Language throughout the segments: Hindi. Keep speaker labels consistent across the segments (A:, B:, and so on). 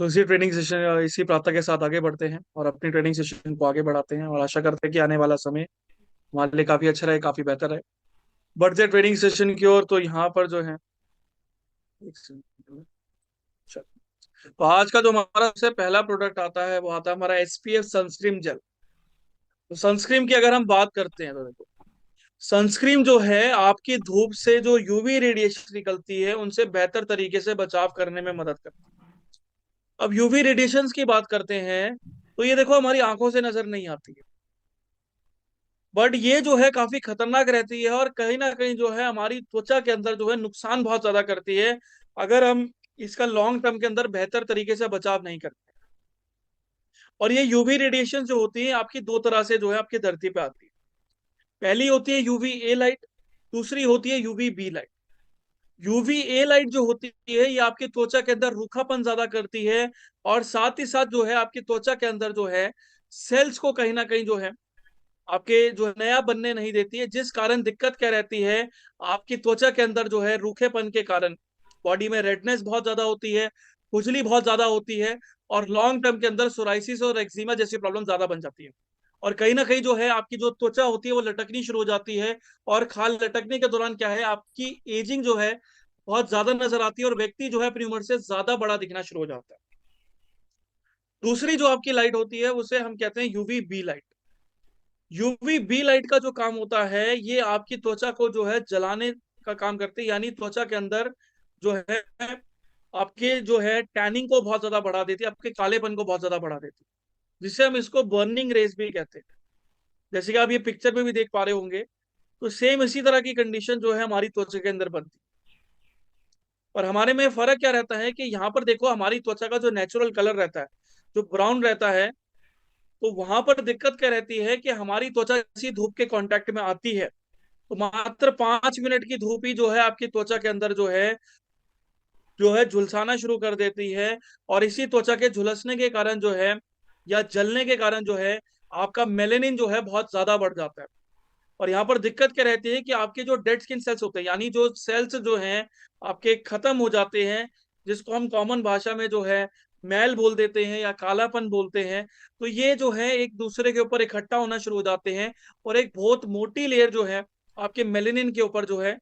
A: सो इसी ट्रेनिंग सेशन इसी प्रार्थना के साथ आगे बढ़ते हैं और अपनी ट्रेनिंग सेशन को आगे बढ़ाते हैं और आशा करते हैं कि आने वाला समय हमारे लिए काफी अच्छा रहे, काफी बेहतर रहे। बढ़ते हैं ट्रेनिंग सेशन की ओर। तो यहाँ पर जो है एक second, चल। तो आज का जो हमारा सबसे पहला प्रोडक्ट आता है वो आता है हमारा एसपीएफ सनस्क्रीन जेल। तो सनस्क्रीन की अगर हम बात करते हैं तो देखो, सनस्क्रीन जो है आपकी धूप से जो यूवी रेडिएशन निकलती है उनसे बेहतर तरीके से बचाव करने में मदद करती है। अब यूवी रेडिएशंस की बात करते हैं तो ये देखो हमारी आंखों से नजर नहीं आती है, बट ये जो है काफी खतरनाक रहती है और कहीं ना कहीं जो है हमारी त्वचा के अंदर जो है नुकसान बहुत ज्यादा करती है अगर हम इसका लॉन्ग टर्म के अंदर बेहतर तरीके से बचाव नहीं करते। और ये यूवी रेडिएशन जो होती है आपकी दो तरह से जो है आपकी धरती पे आती है। पहली होती है यूवी ए लाइट, दूसरी होती है UV B light. UV A light जो होती है ये आपकी त्वचा के अंदर रूखापन ज्यादा करती है और साथ ही साथ जो है आपकी त्वचा के अंदर जो है सेल्स को कहीं ना कहीं जो है आपके जो है नया बनने नहीं देती है, जिस कारण दिक्कत क्या रहती है आपकी त्वचा के अंदर जो है रूखेपन के कारण बॉडी में रेडनेस बहुत ज्यादा होती है, खुजली बहुत ज्यादा होती है और लॉन्ग टर्म के अंदर सोराइसिस और एक्जिमा जैसी प्रॉब्लम ज्यादा बन जाती है। और कहीं ना कहीं जो है आपकी जो त्वचा होती है वो लटकनी शुरू हो जाती है और खाल लटकने के दौरान क्या है आपकी एजिंग जो है बहुत ज्यादा नजर आती है और व्यक्ति जो है अपनी उम्र से ज्यादा बड़ा दिखना शुरू हो जाता है। दूसरी जो आपकी लाइट होती है उसे हम कहते हैं UV B light. UV B light का जो काम होता है ये आपकी त्वचा को जो है जलाने का काम करती है, यानी त्वचा के अंदर जो है आपके जो है टैनिंग को बहुत ज्यादा बढ़ा देती है, आपके कालेपन को बहुत ज्यादा बढ़ा देती है, जिससे हम इसको बर्निंग रेस भी कहते हैं। जैसे कि आप ये पिक्चर में भी देख पा रहे होंगे, तो सेम इसी तरह की कंडीशन जो है हमारी त्वचा के अंदर बनती है। और हमारे में फर्क क्या रहता है कि यहाँ पर देखो हमारी त्वचा का जो नेचुरल कलर रहता है जो ब्राउन रहता है, तो वहां पर दिक्कत क्या रहती है कि हमारी त्वचा इसी धूप के कांटेक्ट में आती है तो मात्र 5 मिनट की धूप ही जो है आपकी त्वचा के अंदर जो है झुलसाना शुरू कर देती है। और इसी त्वचा के झुलसने के कारण जो है या जलने के कारण जो है आपका मेलेनिन जो है बहुत ज्यादा बढ़ जाता है। और यहाँ पर दिक्कत क्या रहती है कि आपके जो डेड स्किन सेल्स होते हैं, यानी जो सेल्स जो हैं आपके खत्म हो जाते हैं, जिसको हम कॉमन भाषा में जो है मैल बोल देते हैं या कालापन बोलते हैं, तो ये जो है एक दूसरे के ऊपर इकट्ठा होना शुरू हो जाते हैं और एक बहुत मोटी लेयर जो है आपके मेलेनिन के ऊपर जो है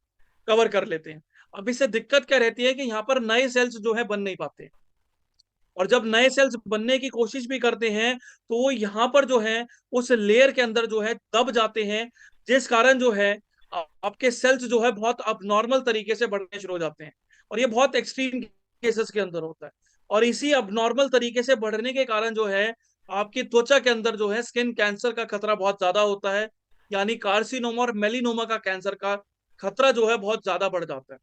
A: कवर कर लेते हैं। अब इससे दिक्कत क्या रहती है कि यहाँ पर नए सेल्स जो है बन नहीं पाते, और जब नए सेल्स बनने की कोशिश भी करते हैं तो वो यहाँ पर जो है उस लेयर के अंदर जो है दब जाते हैं, जिस कारण जो है आपके सेल्स जो है बहुत अबनॉर्मल तरीके से बढ़ने शुरू हो जाते हैं। और ये बहुत एक्सट्रीम केसेस के अंदर होता है। और इसी अबनॉर्मल तरीके से बढ़ने के कारण जो है आपकी त्वचा के अंदर जो है स्किन कैंसर का खतरा बहुत ज्यादा होता है, यानी कार्सिनोमा और मेलिनोमा का कैंसर का खतरा जो है बहुत ज्यादा बढ़ जाता है।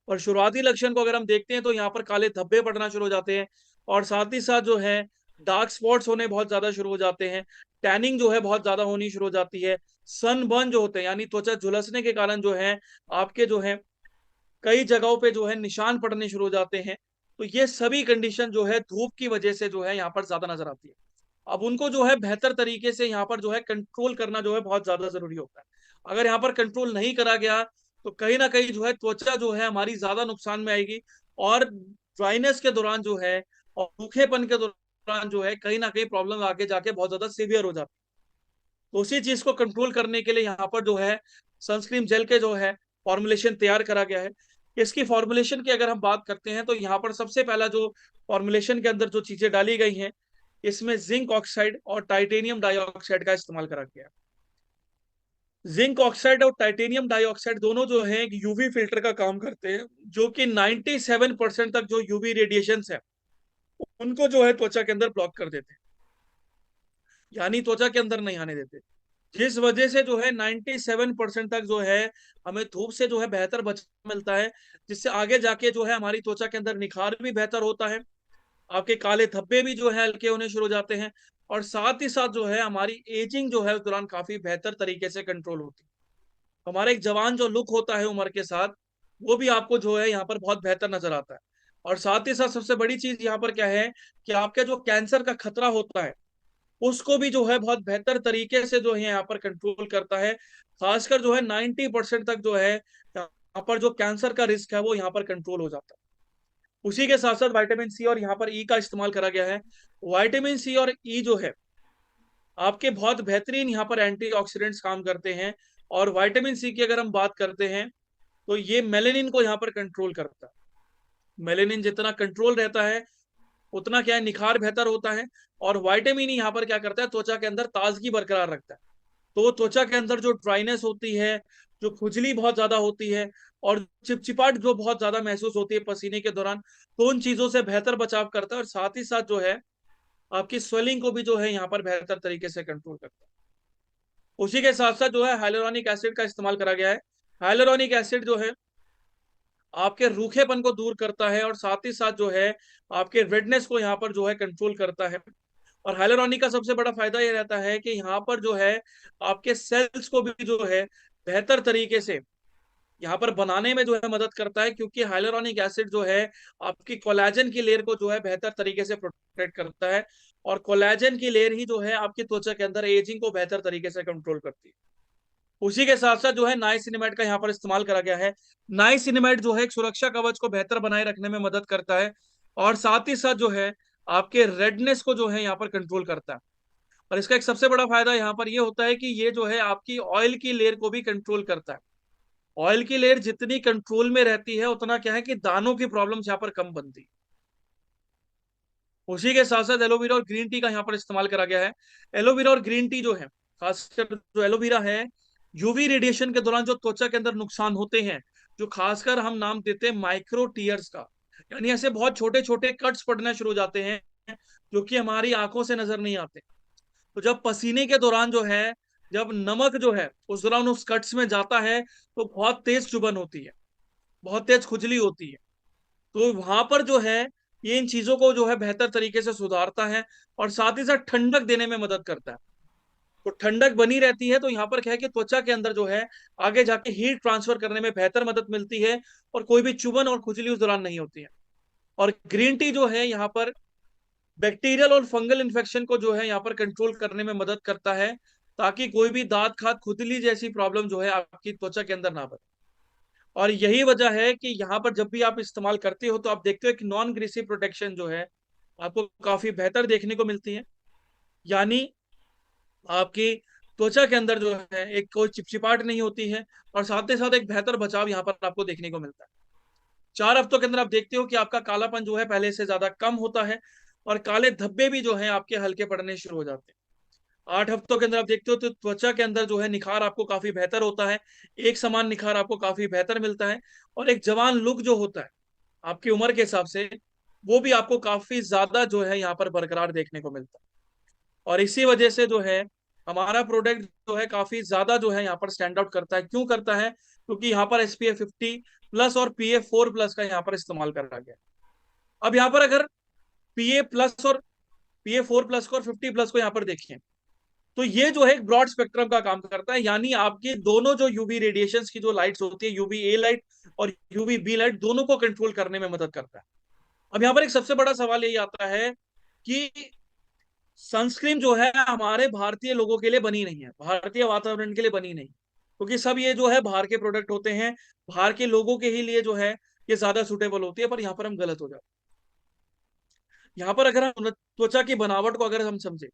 A: और शुरुआती लक्षण को अगर हम देखते हैं तो यहाँ पर काले धब्बे पड़ना शुरू हो जाते हैं और साथ ही साथ जो है डार्क स्पॉट्स होने बहुत ज्यादा शुरू हो जाते हैं, टैनिंग जो है बहुत ज्यादा होनी शुरू हो जाती है, सनबर्न जो होते हैं यानी त्वचा झुलसने के कारण जो है आपके जो है कई जगहों पे जो है निशान पड़ने शुरू हो जाते हैं। तो ये सभी कंडीशन जो है धूप की वजह से जो है यहाँ पर ज्यादा नजर आती है। अब उनको जो है बेहतर तरीके से यहाँ पर जो है कंट्रोल करना जो है बहुत ज्यादा जरूरी होता है। अगर यहाँ पर कंट्रोल नहीं करा गया तो कहीं ना कहीं जो है त्वचा जो है हमारी ज्यादा नुकसान में आएगी और ड्राइनेस के दौरान जो है और सूखेपन के दौरान जो है कहीं ना कहीं प्रॉब्लम आगे जाके बहुत ज्यादा सीवियर हो जाती है। तो उसी चीज को कंट्रोल करने के लिए यहाँ पर जो है सनस्क्रीन जेल के जो है फॉर्मुलेशन तैयार करा गया है। इसकी फॉर्मुलेशन की अगर हम बात करते हैं तो यहाँ पर सबसे पहला जो फॉर्मुलेशन के अंदर जो चीजें डाली गई हैं इसमें जिंक ऑक्साइड और टाइटेनियम डाइऑक्साइड का इस्तेमाल करा गया है। जिंक ऑक्साइड और टाइटेनियम डाइऑक्साइड दोनों जो है एक यूवी फिल्टर का काम करते हैं, जो कि 97% तक जो यूवी रेडिएशन है उनको जो है त्वचा के अंदर ब्लॉक कर देते हैं, यानी त्वचा के अंदर नहीं आने देते, जिस वजह से जो है 97% तक जो है हमें धूप से जो है बेहतर बचाव मिलता है, जिससे आगे जाके जो है हमारी त्वचा के अंदर निखार भी बेहतर होता है, आपके काले धब्बे भी जो है हल्के होने शुरू हो जाते हैं और साथ ही साथ जो है हमारी एजिंग जो है उस दौरान काफी बेहतर तरीके से कंट्रोल होती है। हमारा एक जवान जो लुक होता है उम्र के साथ वो भी आपको जो है यहाँ पर बहुत बेहतर नजर आता है। और साथ ही साथ सबसे बड़ी चीज यहाँ पर क्या है कि आपके जो कैंसर का खतरा होता है उसको भी जो है बहुत बेहतर तरीके से जो है यहाँ पर कंट्रोल करता है। खासकर जो है 90% तक जो है यहाँ पर जो कैंसर का रिस्क है वो यहाँ पर कंट्रोल हो जाता है। उसी के साथ साथ विटामिन सी और यहाँ पर ई का इस्तेमाल करा गया है। विटामिन सी और ई जो है आपके बहुत बेहतरीन यहाँ पर एंटीऑक्सीडेंट्स काम करते हैं। और विटामिन सी की अगर हम बात करते हैं तो ये मेलेनिन को यहाँ पर कंट्रोल करता है। मेलेनिन जितना कंट्रोल रहता है उतना क्या है, निखार बेहतर होता है। और विटामिन ई यहाँ पर क्या करता है, त्वचा के अंदर ताजगी बरकरार रखता है। तो वो त्वचा के अंदर जो ड्राइनेस होती है, जो खुजली बहुत ज्यादा होती है और चिपचिपाहट जो बहुत ज्यादा महसूस होती है पसीने के दौरान, तो उन चीजों से बेहतर बचाव करता है। और साथ ही साथ जो है आपकी स्वेलिंग को भी जो है यहाँ पर बेहतर तरीके से कंट्रोल करता है। उसी के साथ साथ जो है हाइलुरोनिक एसिड का इस्तेमाल करा गया है। हाइलुरोनिक एसिड जो है आपके रूखेपन को दूर करता है और साथ ही साथ जो है आपके रेडनेस को यहाँ पर जो है कंट्रोल करता है। और हाइलुरोनिक का सबसे बड़ा फायदा ये रहता है कि यहाँ पर जो है आपके सेल्स को भी जो है बेहतर तरीके से यहाँ पर बनाने में जो है मदद करता है, क्योंकि हाइलुरोनिक एसिड जो है आपकी कोलेजन की लेयर को जो है बेहतर तरीके से प्रोटेक्ट करता है। और कोलेजन की लेयर ही जो है आपकी त्वचा के अंदर एजिंग को बेहतर तरीके से कंट्रोल करती है। उसी के साथ साथ जो है नाइसिनिमेट का यहाँ पर इस्तेमाल करा गया है। नाइसिनिमेट जो है एक सुरक्षा कवच को बेहतर बनाए रखने में मदद करता है और साथ ही साथ जो है आपके रेडनेस को जो है यहाँ पर कंट्रोल करता है। और इसका एक सबसे बड़ा फायदा यहाँ पर ये होता है कि ये जो है आपकी ऑयल की लेयर को भी कंट्रोल करता है। ऑयल की लेयर जितनी कंट्रोल में रहती है उतना क्या है कि दानों की प्रॉब्लम्स यहाँ पर कम बनती है। उसी के साथ साथ एलोवेरा और ग्रीन टी का यहाँ पर इस्तेमाल करा गया है। एलोवेरा और ग्रीन टी जो है, खासकर जो एलोवेरा है, यूवी रेडिएशन के दौरान जो त्वचा के अंदर नुकसान होते हैं, जो खासकर हम नाम देते हैं माइक्रो टीयर्स का, यानी ऐसे बहुत छोटे छोटे कट्स पड़ना शुरू हो जाते हैं जो कि हमारी आंखों से नजर नहीं आते। तो जब पसीने के दौरान जो है, जब नमक जो है उस दौरान उस कट्स में जाता है तो बहुत तेज चुभन होती है, बहुत तेज खुजली होती है। तो वहां पर जो है ये इन चीजों को जो है बेहतर तरीके से सुधारता है और साथ ही साथ ठंडक देने में मदद करता है। तो ठंडक बनी रहती है तो यहाँ पर क्या है कि त्वचा के अंदर जो है आगे जाके हीट ट्रांसफर करने में बेहतर मदद मिलती है और कोई भी चुभन और खुजली उस दौरान नहीं होती है। और ग्रीन टी जो है यहाँ पर बैक्टीरियल और फंगल इन्फेक्शन को जो है यहाँ पर कंट्रोल करने में मदद करता है, ताकि कोई भी दांत खाद खुजली जैसी प्रॉब्लम जो है आपकी त्वचा के अंदर ना बने। और यही वजह है कि यहाँ पर जब भी आप इस्तेमाल करते हो तो आप देखते हो कि नॉन ग्रीसी प्रोटेक्शन जो है आपको काफी बेहतर देखने को मिलती है। यानी आपकी त्वचा के अंदर जो है एक कोई चिपचिपाहट नहीं होती है और साथ ही साथ एक बेहतर बचाव यहाँ पर आपको देखने को मिलता है। 4 हफ्तों के अंदर आप देखते हो कि आपका कालापन जो है पहले से ज्यादा कम होता है और काले धब्बे भी जो है आपके हल्के पड़ने शुरू हो जाते हैं। 8 हफ्तों के अंदर आप देखते हो तो त्वचा के अंदर जो है निखार आपको काफी बेहतर होता है, एक समान निखार आपको काफी बेहतर मिलता है। और एक जवान लुक जो होता है आपकी उम्र के हिसाब से, वो भी आपको काफी ज्यादा जो है यहाँ पर बरकरार देखने को मिलता है। और इसी वजह से जो है हमारा प्रोडक्ट जो है काफी ज्यादा जो है यहाँ पर स्टैंड आउट करता है। क्यों करता है? क्योंकि यहाँ पर SPF 50+ और PA4+ का यहाँ पर इस्तेमाल करा गया है। अब यहाँ पर अगर PA+ और PA4+ को और 50+ को यहाँ पर देखें तो ये जो है एक ब्रॉड स्पेक्ट्रम का काम करता है, यानी आपके दोनों जो यूवी रेडिएशंस की जो लाइट्स होती है, UVA लाइट और UVB लाइट, दोनों को कंट्रोल करने में मदद करता है। अब यहाँ पर एक सबसे बड़ा सवाल यही आता है कि सनस्क्रीन जो है हमारे भारतीय लोगों के लिए बनी नहीं है, भारतीय वातावरण के लिए बनी नहीं, क्योंकि सब ये जो है बाहर के प्रोडक्ट होते हैं, बाहर के लोगों के ही लिए जो है ये ज्यादा सुटेबल होती है। पर यहाँ पर हम गलत हो जाते हैं। यहाँ पर अगर हम त्वचा की बनावट को अगर हम समझे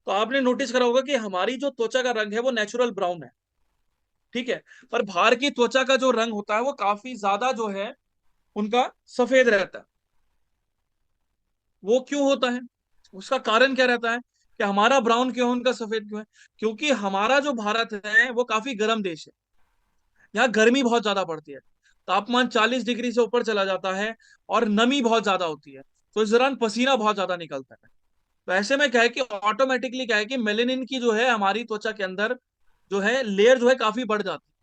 A: तो आपने नोटिस करा होगा कि हमारी जो त्वचा का रंग है वो नेचुरल ब्राउन है, ठीक है। पर बाहर की त्वचा का जो रंग होता है वो काफी ज्यादा जो है उनका सफेद रहता है। वो क्यों होता है? उसका कारण क्या रहता है कि हमारा ब्राउन क्यों है, उनका सफेद क्यों है? क्योंकि हमारा जो भारत है वो काफी गर्म देश है, यहाँ गर्मी बहुत ज्यादा पड़ती है, तापमान 40 डिग्री से ऊपर चला जाता है और नमी बहुत ज्यादा होती है। तो इस दौरान पसीना बहुत ज्यादा निकलता है। तो ऐसे में क्या है कि ऑटोमेटिकली क्या है कि मेलेनिन की जो है हमारी त्वचा के अंदर जो है लेयर जो है काफी बढ़ जाती है,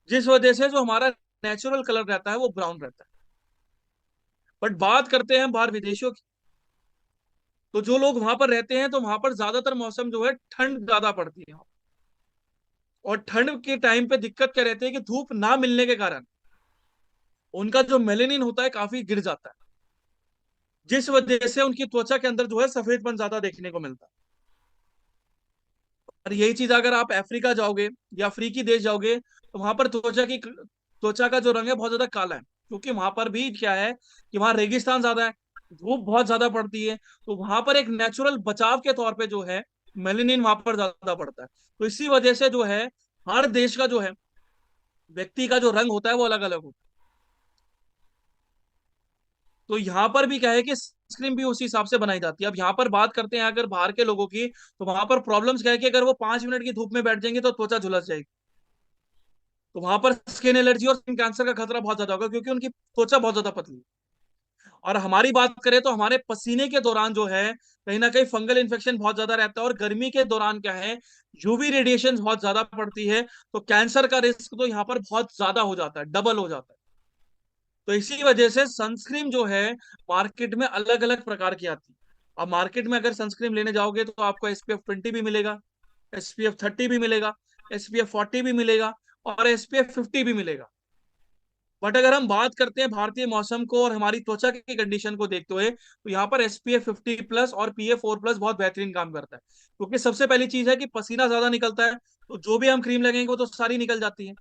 A: जिस वजह से जो हमारा नेचुरल कलर रहता है वो ब्राउन रहता है। बट बात करते हैं बाहर विदेशों की, तो जो लोग वहां पर रहते हैं तो वहां पर ज्यादातर मौसम जो है ठंड ज्यादा पड़ती है। और ठंड के टाइम पे दिक्कत क्या रहती है कि धूप ना मिलने के कारण उनका जो मेलेनिन होता है काफी गिर जाता है, जिस वजह से उनकी त्वचा के अंदर जो है सफेदपन ज्यादा देखने को मिलता है। और यही चीज अगर आप अफ्रीका जाओगे या अफ्रीकी देश जाओगे तो वहां पर त्वचा का जो रंग है बहुत ज्यादा काला है। क्योंकि वहां पर भी क्या है कि वहां रेगिस्तान ज्यादा है, धूप बहुत ज्यादा पड़ती है, तो वहां पर एक नेचुरल बचाव के तौर पे जो है मेलेनिन वहां पर ज्यादा पड़ता है। तो इसी वजह से जो है हर देश का जो है व्यक्ति का जो रंग होता है वो अलग अलग होता है। तो यहाँ पर भी क्या है कि सनस्क्रीन भी उसी हिसाब से बनाई जाती है। अब यहाँ पर बात करते हैं अगर बाहर के लोगों की, तो वहां पर प्रॉब्लम्स क्या है कि अगर वो 5 मिनट की धूप में बैठ जाएंगे तो त्वचा झुलस जाएगी। तो वहां पर स्किन एलर्जी और स्किन कैंसर का खतरा बहुत ज्यादा होगा, क्योंकि उनकी त्वचा बहुत ज्यादा पतली है। और हमारी बात करें तो हमारे पसीने के दौरान जो है कहीं ना कहीं फंगल इन्फेक्शन बहुत ज्यादा रहता है, और गर्मी के दौरान क्या है यूवी रेडिएशन बहुत ज्यादा पड़ती है, तो कैंसर का रिस्क तो यहाँ पर बहुत ज्यादा हो जाता है, डबल हो जाता है। तो इसी वजह से सनस्क्रीन जो है मार्केट में अलग अलग प्रकार की आती है। अब मार्केट में अगर सनस्क्रीन लेने जाओगे तो आपको SPF 20 भी मिलेगा, SPF 30 भी मिलेगा, SPF 40 भी मिलेगा, और SPF 50 भी मिलेगा। बट अगर हम बात करते हैं भारतीय मौसम को और हमारी त्वचा की कंडीशन को देखते हुए, तो यहाँ पर SPF 50+ और PA4+ बहुत बेहतरीन काम करता है। क्योंकि सबसे पहली चीज है कि पसीना ज्यादा निकलता है, तो जो भी हम क्रीम लगेंगे वो तो सारी निकल जाती है,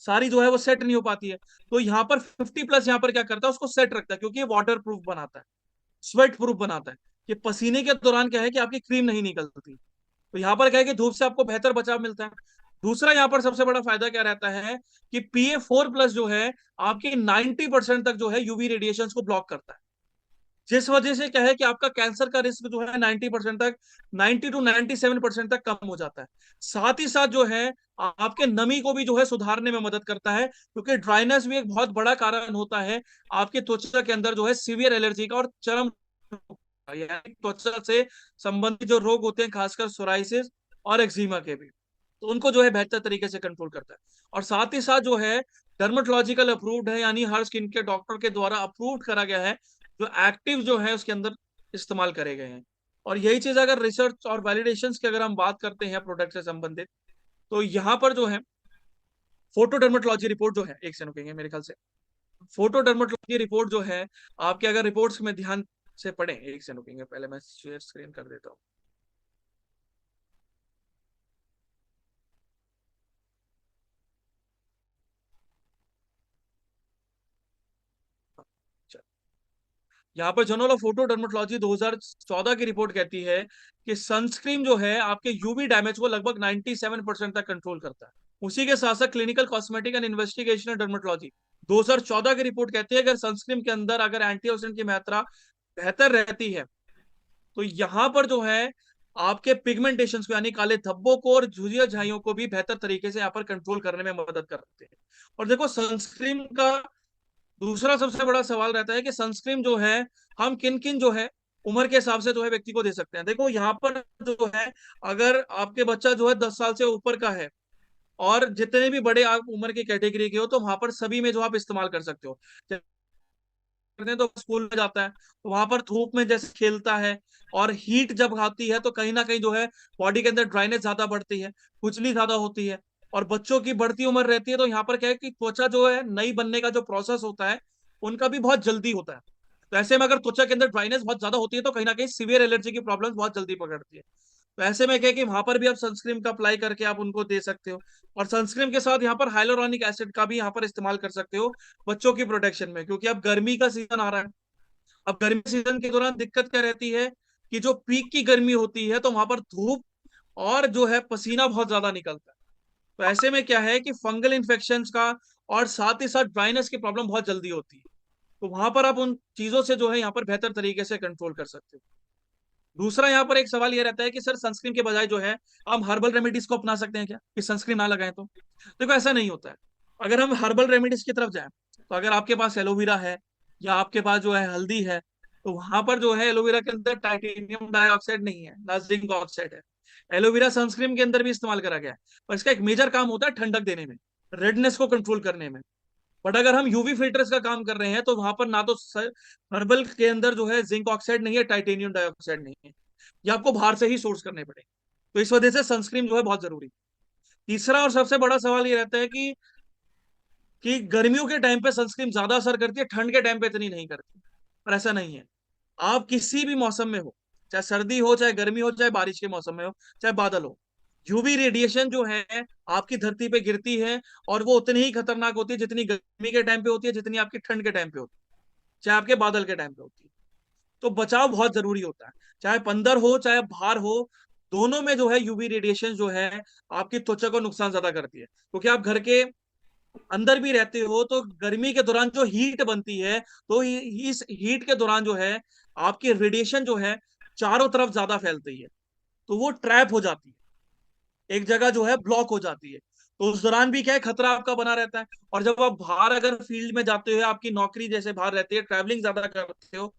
A: सारी जो है वो सेट नहीं हो पाती है। तो यहाँ पर 50+ यहाँ पर क्या करता है, उसको सेट रखता है, क्योंकि ये वाटर प्रूफ बनाता है, स्वेट प्रूफ बनाता है, कि पसीने के दौरान क्या है कि आपकी क्रीम नहीं निकलती। तो यहाँ पर क्या है कि धूप से आपको बेहतर बचाव मिलता है। दूसरा यहाँ पर सबसे बड़ा फायदा क्या रहता है कि PA4+ जो है आपकी 90% तक जो है यूवी रेडिएशन को ब्लॉक करता है, जिस वजह से क्या है कि आपका कैंसर का रिस्क जो है 90% तक, 90 to 97% तक कम हो जाता है। साथ ही साथ जो है आपके नमी को भी जो है सुधारने में मदद करता है, क्योंकि ड्राइनेस भी एक बहुत बड़ा कारण होता है आपके त्वचा के अंदर जो है सीवियर एलर्जी का और चरम रोग का। यानी त्वचा से संबंधित जो रोग होते हैं खासकर सोराइसिस और एक्जिमा के भी, तो उनको जो है बेहतर तरीके से कंट्रोल करता है। और साथ ही साथ जो है डर्मेटोलॉजिकल अप्रूव्ड है, यानी हर स्किन के डॉक्टर के द्वारा अप्रूव्ड करा गया है, जो एक्टिव जो है उसके अंदर इस्तेमाल करे गए हैं। और यही चीज अगर रिसर्च और वैलिडेशन की अगर हम बात करते हैं प्रोडक्ट से संबंधित, तो यहाँ पर जो है फोटो डर्मेटोलॉजी रिपोर्ट जो है, एक से रुकेंगे मेरे ख्याल से, फोटो डर्मेटोलॉजी रिपोर्ट जो है आपके अगर रिपोर्ट्स में ध्यान से पढ़ें, एक से रुकेंगे पहले मैं शेयर स्क्रीन कर देता हूँ। यहाँ पर जर्नल ऑफ फोटो डर्मेटोलॉजी 2014 की रिपोर्ट कहती है कि सनस्क्रीन जो है आपके यूवी डैमेज को लगभग 97% तक कंट्रोल करता है। उसी के साथ साथ clinical cosmetic and investigational dermatology 2014 की रिपोर्ट कहती है अगर सनस्क्रीन के अंदर अगर एंटीऑक्सीडेंट की मात्रा बेहतर रहती है, तो यहाँ पर जो है आपके पिगमेंटेशन को यानी काले धब्बों को और झुर्रियां झाइयों को भी बेहतर तरीके से यहाँ पर कंट्रोल करने में मदद करते हैं। और देखो सनस्क्रीन का दूसरा सबसे बड़ा सवाल रहता है कि सनस्क्रीन जो है हम किन किन जो है उम्र के हिसाब से जो है व्यक्ति को दे सकते हैं। देखो यहाँ पर जो है अगर आपके बच्चा जो है 10 साल से ऊपर का है और जितने भी बड़े आप उम्र की कैटेगरी के हो, तो वहां पर सभी में जो आप इस्तेमाल कर सकते हो। करते हैं तो स्कूल में जाता है तो वहां पर धूप में जैसे खेलता है, और हीट जब आती है तो कहीं ना कहीं जो है बॉडी के अंदर ड्राइनेस ज्यादा बढ़ती है, खुजली ज्यादा होती है। और बच्चों की बढ़ती उम्र रहती है तो यहाँ पर क्या है कि त्वचा जो है नई बनने का जो प्रोसेस होता है उनका भी बहुत जल्दी होता है। तो ऐसे में अगर त्वचा के अंदर ड्राइनेस बहुत ज्यादा होती है तो कहीं ना कहीं सीवियर एलर्जी की प्रॉब्लम बहुत जल्दी पकड़ती है। तो ऐसे में क्या है कि वहां पर भी आप सनस्क्रीन का अप्लाई करके आप उनको दे सकते हो। और सनस्क्रीन के साथ यहाँ पर हाइलोरॉनिक एसिड का भी यहाँ पर इस्तेमाल कर सकते हो बच्चों की प्रोटेक्शन में, क्योंकि अब गर्मी का सीजन आ रहा है। अब गर्मी सीजन के दौरान दिक्कत क्या रहती है कि जो पीक की गर्मी होती है तो वहां पर धूप और जो है पसीना बहुत ज्यादा निकलता है। तो ऐसे में क्या है कि फंगल इन्फेक्शन का और साथ ही साथ ड्राइनेस की प्रॉब्लम बहुत जल्दी होती है। तो वहां पर आप उन चीजों से जो है यहाँ पर बेहतर तरीके से कंट्रोल कर सकते हो। दूसरा यहाँ पर एक सवाल ये रहता है कि सर सनस्क्रीन के बजाय जो है हम हर्बल रेमेडीज को अपना सकते हैं क्या, कि सनस्क्रीन ना लगाएं तो? देखो ऐसा नहीं होता है। अगर हम हर्बल रेमेडीज की तरफ जाएं, तो अगर आपके पास एलोवेरा है या आपके पास जो है हल्दी है, तो वहां पर जो है एलोवेरा के अंदर टाइटेनियम डाइऑक्साइड नहीं है, ना जिंक ऑक्साइड है। एलोवेरा सनस्क्रीन के अंदर भी इस्तेमाल करा गया है, पर इसका एक मेजर काम होता है ठंडक देने में, रेडनेस को कंट्रोल करने में। बट अगर हम यूवी फिल्टर्स का काम कर रहे हैं तो वहां पर ना तो हर्बल के अंदर जो है जिंक ऑक्साइड नहीं है, टाइटेनियम डाइऑक्साइड नहीं है, ये आपको बाहर से ही सोर्स करने पड़ेंगे। तो इस वजह से सनस्क्रीन जो है बहुत जरूरी है। तीसरा और सबसे बड़ा सवाल ये रहता है कि गर्मियों के टाइम पे सनस्क्रीन ज्यादा असर करती है, ठंड के टाइम पे इतनी नहीं करती। पर ऐसा नहीं है। आप किसी भी मौसम में हो, चाहे सर्दी हो, चाहे गर्मी हो, चाहे बारिश के मौसम में हो, चाहे बादल हो, यूवी रेडिएशन जो है आपकी धरती पे गिरती है, और वो उतनी ही खतरनाक होती है जितनी गर्मी के टाइम पे होती है, जितनी आपकी ठंड के टाइम पे होती है, चाहे आपके बादल के टाइम पे होती है। तो बचाव बहुत जरूरी होता है, चाहे अंदर हो चाहे बाहर हो, दोनों में जो है यूवी रेडिएशन जो है आपकी त्वचा को नुकसान ज्यादा करती है, क्योंकि आप घर के अंदर भी रहते हो तो गर्मी के दौरान जो हीट बनती है, तो इस हीट के दौरान जो है आपकी रेडिएशन जो है चारों तरफ ज्यादा फैलती है, तो वो ट्रैप हो जाती है, एक जगह जो है ब्लॉक हो जाती है। तो उस दौरान भी क्या है, खतरा आपका बना रहता है। और जब आप बाहर अगर फील्ड में जाते हो, आपकी नौकरी जैसे बाहर रहती है, ट्रैवलिंग ज्यादा करते हो,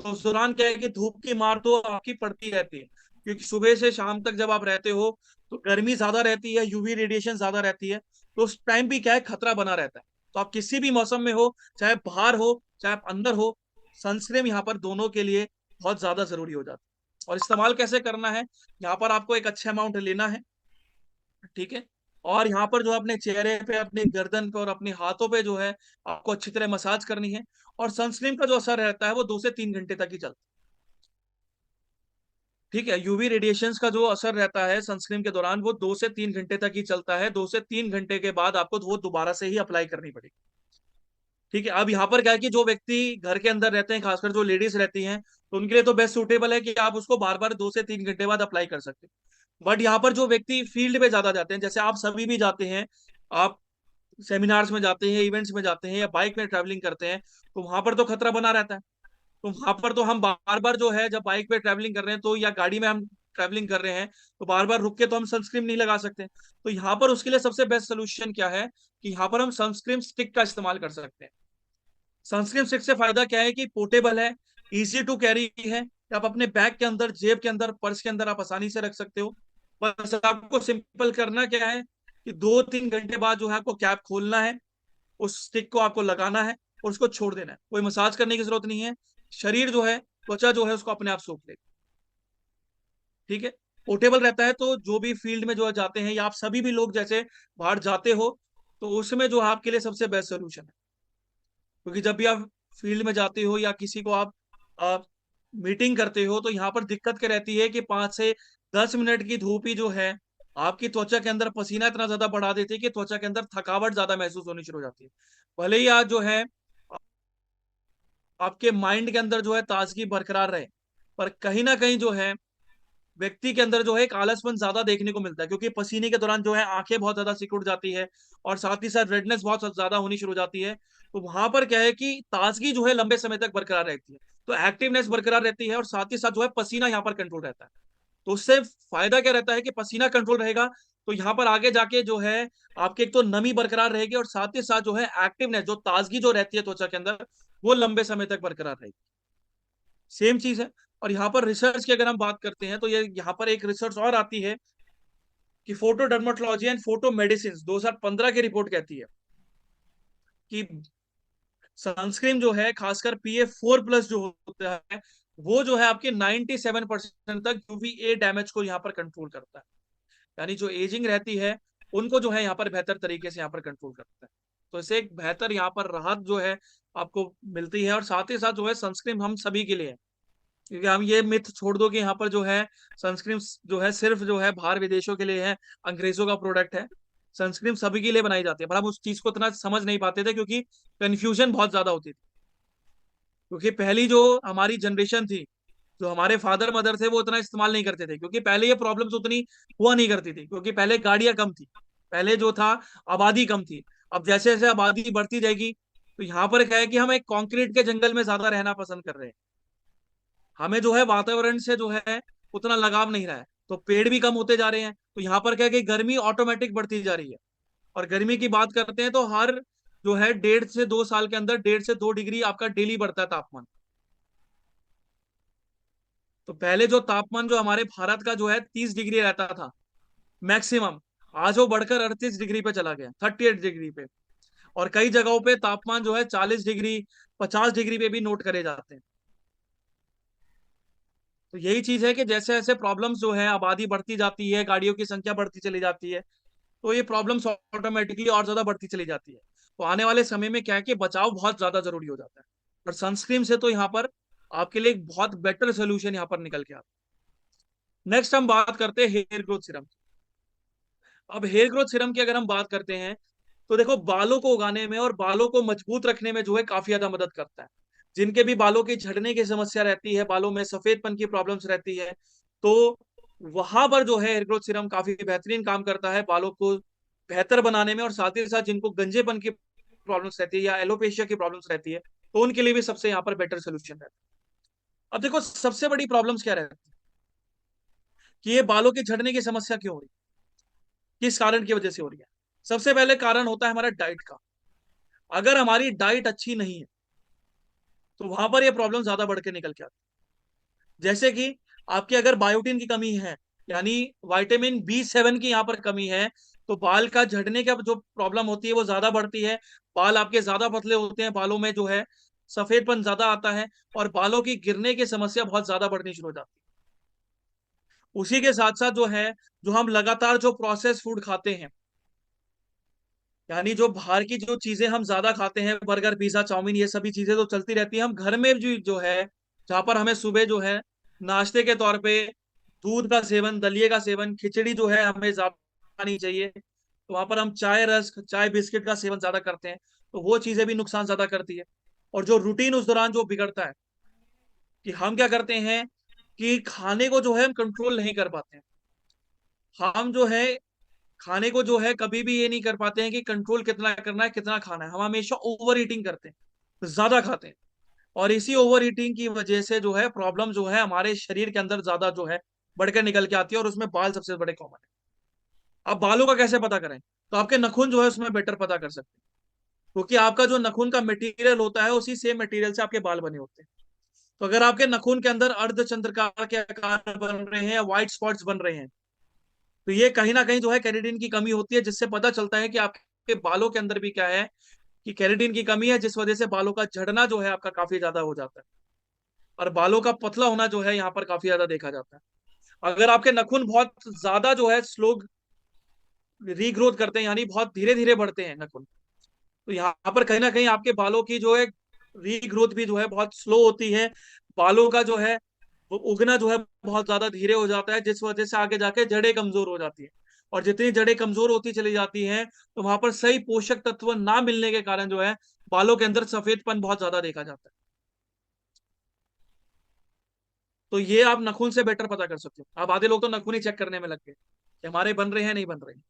A: तो उस दौरान क्या है कि धूप की मार तो आपकी पड़ती रहती है, क्योंकि सुबह से शाम तक जब आप रहते हो तो गर्मी ज्यादा रहती है, यूवी रेडिएशन ज्यादा रहती है, तो उस टाइम भी क्या है, खतरा बना रहता है। तो आप किसी भी मौसम में हो, चाहे बाहर हो चाहे आप अंदर हो, सनस्क्रीन यहाँ पर दोनों के लिए बहुत ज्यादा जरूरी हो जाता है। और इस्तेमाल कैसे करना है, यहाँ पर आपको एक अच्छा अमाउंट लेना है, ठीक है। और यहाँ पर जो अपने चेहरे पे, अपने गर्दन पे और अपने हाथों पे जो है आपको अच्छी तरह मसाज करनी है। और सनस्क्रीन का जो असर रहता है वो 2 से 3 घंटे तक ही चलता है, ठीक है। यूवी रेडिएशंस का जो असर रहता है सनस्क्रीन के दौरान वो 2 से 3 घंटे तक ही चलता है, 2 से 3 घंटे के बाद आपको वो दोबारा से ही अप्लाई करनी पड़ेगी, ठीक है। अब यहाँ पर क्या है कि जो व्यक्ति घर के अंदर रहते हैं, खासकर जो लेडीज रहती हैं, तो उनके लिए तो बेस्ट सूटेबल है कि आप उसको बार बार 2 से 3 घंटे बाद अप्लाई कर सकते हैं। बट यहाँ पर जो व्यक्ति फील्ड पे ज्यादा जाते हैं, जैसे आप सभी भी जाते हैं, आप सेमिनार्स में जाते हैं, इवेंट्स में जाते हैं, या बाइक में ट्रैवलिंग करते हैं, तो वहां पर तो खतरा बना रहता है। तो वहां पर तो हम बार बार जो है, जब बाइक पे ट्रैवलिंग कर रहे हैं तो, या गाड़ी में हम ट्रैवलिंग कर रहे हैं, तो बार बार रुक के तो हम सनस्क्रीन नहीं लगा सकते। तो यहाँ पर उसके लिए सबसे बेस्ट सोल्यूशन क्या है, कि यहाँ पर हम सनस्क्रीन स्टिक का इस्तेमाल कर सकते हैं। सनस्क्रीन स्टिक से फायदा क्या है कि पोर्टेबल है, इजी टू कैरी है, आप अपने बैग के अंदर, जेब के अंदर, पर्स के अंदर आप आसानी से रख सकते हो। बस आपको सिंपल करना क्या है कि 2-3 घंटे बाद जो है आपको कैप खोलना है, उस स्टिक को आपको लगाना है और उसको छोड़ देना है, कोई मसाज करने की जरूरत नहीं है। शरीर जो है, त्वचा जो है उसको अपने आप सोख लेगी, ठीक है। पोर्टेबल रहता है, तो जो भी फील्ड में जो है जाते हैं, या आप सभी भी लोग जैसे बाहर जाते हो, तो उसमें जो है आपके लिए सबसे बेस्ट सोल्यूशन है। क्योंकि जब भी आप फील्ड में जाते हो या किसी को आप मीटिंग करते हो, तो यहाँ पर दिक्कत क्या रहती है कि 5 से 10 मिनट की धूप ही जो है आपकी त्वचा के अंदर पसीना इतना ज्यादा बढ़ा देती है कि त्वचा के अंदर थकावट ज्यादा महसूस होनी शुरू हो जाती है। भले ही आज जो है आपके माइंड के अंदर जो है ताजगी बरकरार रहे, पर कहीं ना कहीं जो है व्यक्ति के अंदर जो है एक आलसपन ज्यादा देखने को मिलता है, क्योंकि पसीने के दौरान जो है आंखें बहुत ज्यादा सिकुड़ जाती है, और साथ ही साथ रेडनेस बहुत ज्यादा होनी शुरू हो जाती है। तो वहां पर क्या है कि ताजगी जो है लंबे समय तक बरकरार रहती है, तो एक्टिवनेस बरकरार रहती है, और साथ ही साथ जो है पसीना यहाँ पर कंट्रोल रहता है। तो उससे फायदा क्या रहता है कि पसीना कंट्रोल रहेगा, तो यहाँ पर आगे जाके जो है आपके एक तो नमी बरकरार रहेगी, और साथ ही साथ जो है एक्टिवनेस, जो ताजगी जो रहती है त्वचा के अंदर, वो लंबे समय तक बरकरार रहेगी। सेम चीज है। और यहाँ पर रिसर्च की अगर हम बात करते हैं, तो ये यहाँ पर एक रिसर्च और आती है कि photo dermatology and photo medicine 2015 की रिपोर्ट कहती है कि सनस्क्रीन जो है, खासकर PA4+ जो होता है, वो जो है आपके 97% तक UVA डैमेज को यहाँ पर कंट्रोल करता है। यानी जो एजिंग रहती है उनको जो है यहाँ पर बेहतर तरीके से यहाँ पर कंट्रोल करता है। तो इससे एक बेहतर यहाँ पर राहत जो है आपको मिलती है। और साथ ही साथ जो है सनस्क्रीन हम सभी के लिए है, क्योंकि हम ये मिथ छोड़ दो कि यहाँ पर जो है सनस्क्रीन जो है सिर्फ जो है बाहर विदेशों के लिए है, अंग्रेजों का प्रोडक्ट है। सनस्क्रीन सभी के लिए बनाई जाती है, पर हम उस चीज को इतना समझ नहीं पाते थे, क्योंकि कंफ्यूजन बहुत ज्यादा होती थी। क्योंकि पहली जो हमारी जनरेशन थी, जो हमारे फादर मदर थे, वो इतना इस्तेमाल नहीं करते थे, क्योंकि पहले ये प्रॉब्लम्स उतनी हुआ नहीं करती थी, क्योंकि पहले गाड़ियां कम थी, पहले जो था आबादी कम थी। अब जैसे जैसे आबादी बढ़ती जाएगी, तो यहाँ पर क्या है कि हम एक कंक्रीट के जंगल में ज्यादा रहना पसंद कर रहे हैं, हमें जो है वातावरण से जो है उतना लगाव नहीं रहा है, तो पेड़ भी कम होते जा रहे हैं, तो यहाँ पर क्या है कि गर्मी ऑटोमेटिक बढ़ती जा रही है। और गर्मी की बात करते हैं तो हर जो है 1.5 से 2 साल के अंदर 1.5 से 2 डिग्री आपका डेली बढ़ता है तापमान। तो पहले जो तापमान जो हमारे भारत का जो है 30 डिग्री रहता था मैक्सिमम, आज वो बढ़कर 38 डिग्री पे चला गया, 38 डिग्री पे। और कई जगहों पे तापमान जो है 40 डिग्री, 50 डिग्री पे भी नोट करे जाते हैं। तो यही चीज है कि जैसे जैसे प्रॉब्लम्स जो है, आबादी बढ़ती जाती है, गाड़ियों की संख्या बढ़ती चली जाती है, तो ये प्रॉब्लम्स ऑटोमेटिकली और ज्यादा बढ़ती चली जाती है। तो आने वाले समय में क्या है कि बचाव बहुत ज्यादा जरूरी हो जाता है। और सनस्क्रीन से तो यहाँ पर आपके लिए एक बहुत बेटर सोल्यूशन यहाँ पर निकल के आता है। नेक्स्ट हम बात करते हैं हेयर ग्रोथ सीरम। अब हेयर ग्रोथ सीरम की अगर हम बात करते हैं, तो देखो बालों को उगाने में और बालों को मजबूत रखने में जो है काफी ज्यादा मदद करता है। जिनके भी बालों के झड़ने की समस्या रहती है, बालों में सफेदपन की प्रॉब्लम्स रहती है, तो वहां पर जो है हेयर ग्रोथ सीरम काफी बेहतरीन काम करता है बालों को बेहतर बनाने में। और साथ ही साथ जिनको गंजेपन की प्रॉब्लम्स रहती है या एलोपेशिया की प्रॉब्लम्स रहती है, तो उनके लिए भी सबसे यहाँ पर बेटर सोल्यूशन रहता है। अब देखो सबसे बड़ी प्रॉब्लम्स क्या रहती है कि ये बालों के झड़ने की समस्या क्यों हो रही है, किस कारण की वजह से हो रही है। सबसे पहले कारण होता है हमारा डाइट का। अगर हमारी डाइट अच्छी नहीं है, तो वहां पर ये प्रॉब्लम ज्यादा बढ़ के निकल के आती है। जैसे कि आपके अगर बायोटिन की कमी है, यानी विटामिन बी 7 की यहाँ पर कमी है, तो बाल का झड़ने का जो प्रॉब्लम होती है वो ज्यादा बढ़ती है। बाल आपके ज्यादा पतले होते हैं, बालों में जो है सफेदपन ज्यादा आता है, और बालों की गिरने की समस्या बहुत ज्यादा बढ़नी शुरू हो जाती है। उसी के साथ साथ जो है, जो हम लगातार जो प्रोसेस फूड खाते हैं, यानी जो बाहर की जो चीजें हम ज्यादा खाते हैं, बर्गर पिज्जा चाउमीन, ये सभी चीजें तो चलती रहती है। हम घर में जो है, जहां पर हमें सुबह जो है नाश्ते के तौर पे दूध का सेवन, दलिए का सेवन, खिचड़ी जो है हमें ज्यादा खानी चाहिए, तो वहां पर हम चाय रस्क, चाय बिस्किट का सेवन ज्यादा करते हैं, तो वो चीजें भी नुकसान ज्यादा करती है। और जो रूटीन उस दौरान जो बिगड़ता है, कि हम क्या करते हैं कि खाने को जो है हम कंट्रोल नहीं कर पाते हैं। हम जो है खाने को जो है कभी भी ये नहीं कर पाते हैं कि कंट्रोल कितना करना है, कितना खाना है। हम हमेशा ओवर ईटिंग करते हैं, ज्यादा खाते हैं, और इसी ओवर ईटिंग की वजह से जो है प्रॉब्लम जो है हमारे शरीर के अंदर ज्यादा जो है बढ़कर निकल के आती है, और उसमें बाल सबसे बड़े कॉमन है। अब बालों का कैसे पता करें, तो आपके नखून जो है उसमें बेटर पता कर सकते हैं, क्योंकि आपका जो नखून का मटेरियल होता है उसी सेम मटेरियल से आपके बाल बने होते हैं। तो अगर आपके नखून के अंदर अर्धचंद्राकार के आकार बन रहे हैं या व्हाइट स्पॉट्स बन रहे हैं, तो ये कहीं ना कहीं जो है केराटिन की कमी होती है, जिससे पता चलता है कि आपके बालों के अंदर भी क्या है, कि केराटिन की कमी है, जिस वजह से बालों का झड़ना जो है आपका काफी ज्यादा हो जाता है, और बालों का पतला होना जो है यहाँ पर काफी ज्यादा देखा जाता है। अगर आपके नखून बहुत ज्यादा जो है स्लो रीग्रोथ करते हैं, यानी बहुत धीरे धीरे बढ़ते हैं नखून, तो यहाँ पर कहीं ना कहीं आपके बालों की जो है रीग्रोथ भी जो है बहुत स्लो होती है। बालों का जो है वो उगना जो है बहुत ज्यादा धीरे हो जाता है, जिस वजह से आगे जाके जड़ें कमजोर हो जाती है। और जितनी जड़ें कमजोर होती चली जाती हैं, तो वहां पर सही पोषक तत्व ना मिलने के कारण जो है बालों के अंदर सफेदपन बहुत ज्यादा देखा जाता है। तो ये आप नखून से बेटर पता कर सकते हो। अब आधे लोग तो नखून ही चेक करने में लग गए कि हमारे बन रहे हैं नहीं बन रहे हैं।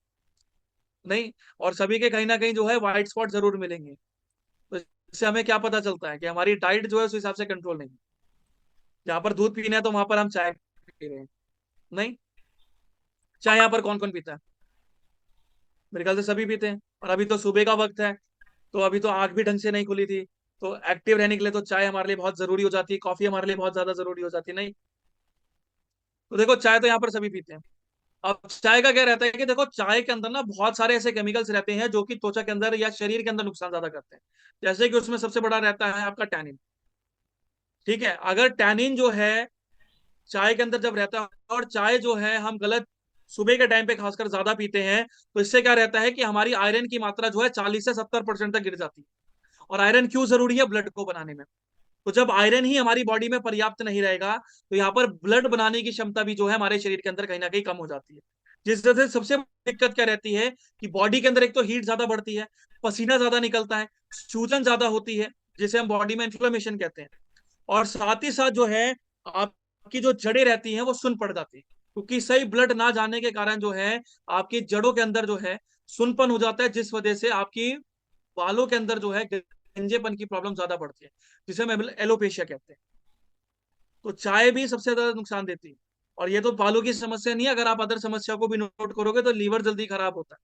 A: नहीं, और सभी के कहीं ना कहीं जो है व्हाइट स्पॉट जरूर मिलेंगे। तो इससे हमें क्या पता चलता है कि हमारी डाइट जो है उस हिसाब से कंट्रोल नहीं है। जहां पर दूध पीना है तो वहां पर हम चाय पी रहे हैं। नहीं, चाय यहाँ पर कौन कौन पीता है? मेरे ख्याल से सभी पीते हैं। और अभी तो सुबह का वक्त है, तो अभी तो आंख भी ढंग से नहीं खुली थी, तो एक्टिव रहने के लिए तो चाय हमारे लिए बहुत जरूरी हो जाती है, कॉफी हमारे लिए बहुत ज्यादा जरूरी हो जाती है। नहीं, तो देखो चाय तो यहाँ पर सभी पीते हैं। अब चाय का क्या रहता है कि देखो चाय के अंदर ना बहुत सारे ऐसे केमिकल्स रहते हैं जो कि त्वचा के अंदर या शरीर के अंदर नुकसान ज्यादा करते हैं। जैसे कि उसमें सबसे बड़ा रहता है आपका टैनिन। ठीक है, अगर टैनिन जो है चाय के अंदर जब रहता है, और चाय जो है हम गलत सुबह के टाइम पे खासकर ज्यादा पीते हैं, तो इससे क्या रहता है कि हमारी आयरन की मात्रा जो है 40 से 70% तक गिर जाती है। और आयरन क्यों जरूरी है? ब्लड को बनाने में। तो जब आयरन ही हमारी बॉडी में पर्याप्त नहीं रहेगा, तो यहाँ पर ब्लड बनाने की क्षमता भी जो है हमारे शरीर के अंदर कहीं ना कहीं कम हो जाती है। जिस वजह से सबसे बड़ी दिक्कत क्या रहती है कि बॉडी के अंदर एक तो हीट ज्यादा बढ़ती है, पसीना ज्यादा निकलता है, सूजन ज्यादा होती है, जिसे हम बॉडी में इन्फ्लेमेशन कहते हैं। और साथ ही साथ जो है आपकी जो जड़ें रहती हैं वो सुन पड़ जाती है, क्योंकि सही ब्लड ना जाने के कारण जो है आपकी जड़ों के अंदर जो है सुनपन हो जाता है, जिस वजह से आपकी बालों के अंदर जो है गंजेपन की प्रॉब्लम ज्यादा बढ़ती है, जिसे हम एलोपेशिया कहते हैं। तो चाय भी सबसे ज्यादा नुकसान देती है। और ये तो बालों की समस्या नहीं है, अगर आप अदर समस्या को भी नोट करोगे तो लीवर जल्दी खराब होता है,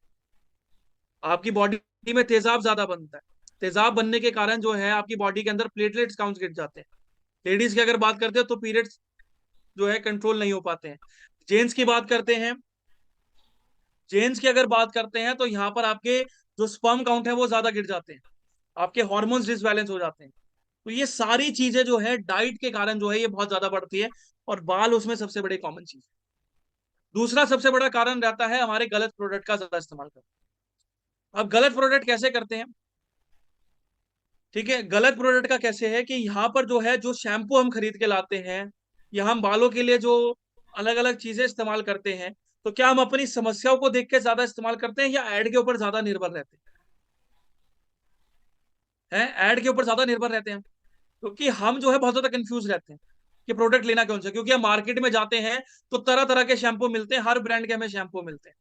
A: आपकी बॉडी में तेजाब ज्यादा बनता है। तेजाब बनने के कारण जो है आपकी बॉडी के अंदर प्लेटलेट्स काउंट गिर जाते हैं। लेडीज की अगर बात करते हैं तो पीरियड्स जो है कंट्रोल नहीं हो पाते हैं। जेंट्स की बात करते हैं, जेंट्स की अगर बात करते हैं तो यहाँ पर आपके जो स्पर्म काउंट है वो ज्यादा गिर जाते हैं, आपके हॉर्मोन्स डिसबैलेंस हो जाते हैं। तो ये सारी चीजें जो है डाइट के कारण जो है ये बहुत ज्यादा बढ़ती है, और बाल उसमें सबसे बड़ी कॉमन चीज है। दूसरा सबसे बड़ा कारण रहता है हमारे गलत प्रोडक्ट का ज्यादा इस्तेमाल करना। अब गलत प्रोडक्ट कैसे करते हैं? ठीक है, गलत प्रोडक्ट का कैसे है कि यहाँ पर जो है जो शैम्पू हम खरीद के लाते हैं, या हम बालों के लिए जो अलग अलग चीजें इस्तेमाल करते हैं, तो क्या हम अपनी समस्याओं को देख के ज्यादा इस्तेमाल करते हैं या एड के ऊपर ज्यादा निर्भर रहते हैं? एड के ऊपर ज्यादा निर्भर रहते हैं, क्योंकि हम जो है बहुत ज्यादा कंफ्यूज रहते हैं कि प्रोडक्ट लेना कौन सा, क्योंकि हम मार्केट में जाते हैं तो तरह तरह के शैम्पू मिलते हैं, हर ब्रांड के हमें शैम्पू मिलते हैं।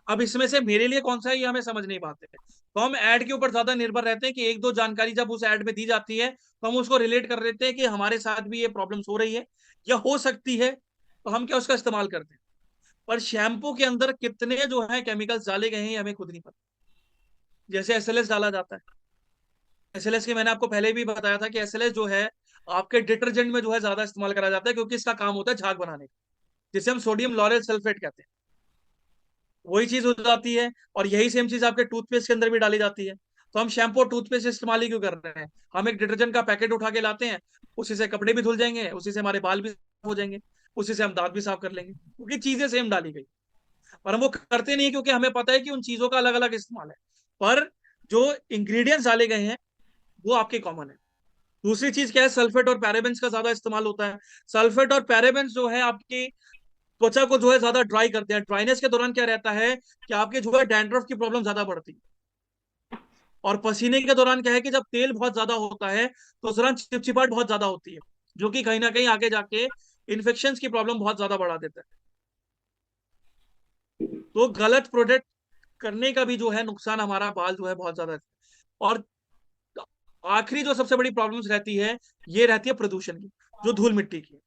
A: अब इसमें से मेरे लिए कौन सा है ये हमें समझ नहीं पाते, तो हम ऐड के ऊपर ज्यादा निर्भर रहते हैं कि एक दो जानकारी जब उस ऐड में दी जाती है तो हम उसको रिलेट कर लेते हैं कि हमारे साथ भी ये प्रॉब्लम्स हो रही है या हो सकती है, तो हम क्या उसका इस्तेमाल करते हैं। पर शैम्पू के अंदर कितने जो है केमिकल्स डाले गए हैं ये हमें खुद नहीं पता। जैसे एसएलएस डाला जाता है, एसएलएस की मैंने आपको पहले भी बताया था कि एसएलएस जो है आपके डिटर्जेंट में जो है ज्यादा इस्तेमाल करा जाता है, क्योंकि इसका काम होता है झाग बनाने का, जिसे हम सोडियम लॉरेल सल्फेट कहते हैं। वही चीज हो जाती है, और यही सेम चीज आपके टूथपेस्ट के अंदर भी डाली जाती है। तो हम शैम्पू और टूथपेस्ट इस्तेमाल ही क्यों कर रहे हैं? हम एक डिटर्जेंट का पैकेट उठा के लाते हैं, उसी से कपड़े भी धुल जाएंगे, उसी से हमारे बाल भी साफ हो जाएंगे, उसी से हम दांत भी साफ कर लेंगे, क्योंकि चीजें सेम डाली गई। पर हम वो करते नहीं, क्योंकि हमें पता है कि उन चीजों का अलग अलग इस्तेमाल है, पर जो इंग्रेडिएंट्स डाले गए हैं वो आपके कॉमन है। दूसरी चीज क्या है, सल्फेट और पैराबेन्स का ज्यादा इस्तेमाल होता है। सल्फेट और पैराबेन्स जो है आपकी त्वचा को जो है ज्यादा ड्राई करते हैं। ड्राइनेस के दौरान क्या रहता है कि आपके जो है डैंड्रफ की प्रॉब्लम ज्यादा बढ़ती है। और पसीने के दौरान क्या है कि जब तेल बहुत ज्यादा होता है तो उस दौरान चिपचिपाहट बहुत ज्यादा होती है, जो कि कहीं ना कहीं आगे जाके इन्फेक्शन की प्रॉब्लम बहुत ज्यादा बढ़ा देता है। तो गलत प्रोडक्ट करने का भी जो है नुकसान हमारा बाल जो है बहुत ज्यादा है। और आखिरी जो सबसे बड़ी प्रॉब्लम्स रहती है, ये रहती है प्रदूषण की, जो धूल मिट्टी की।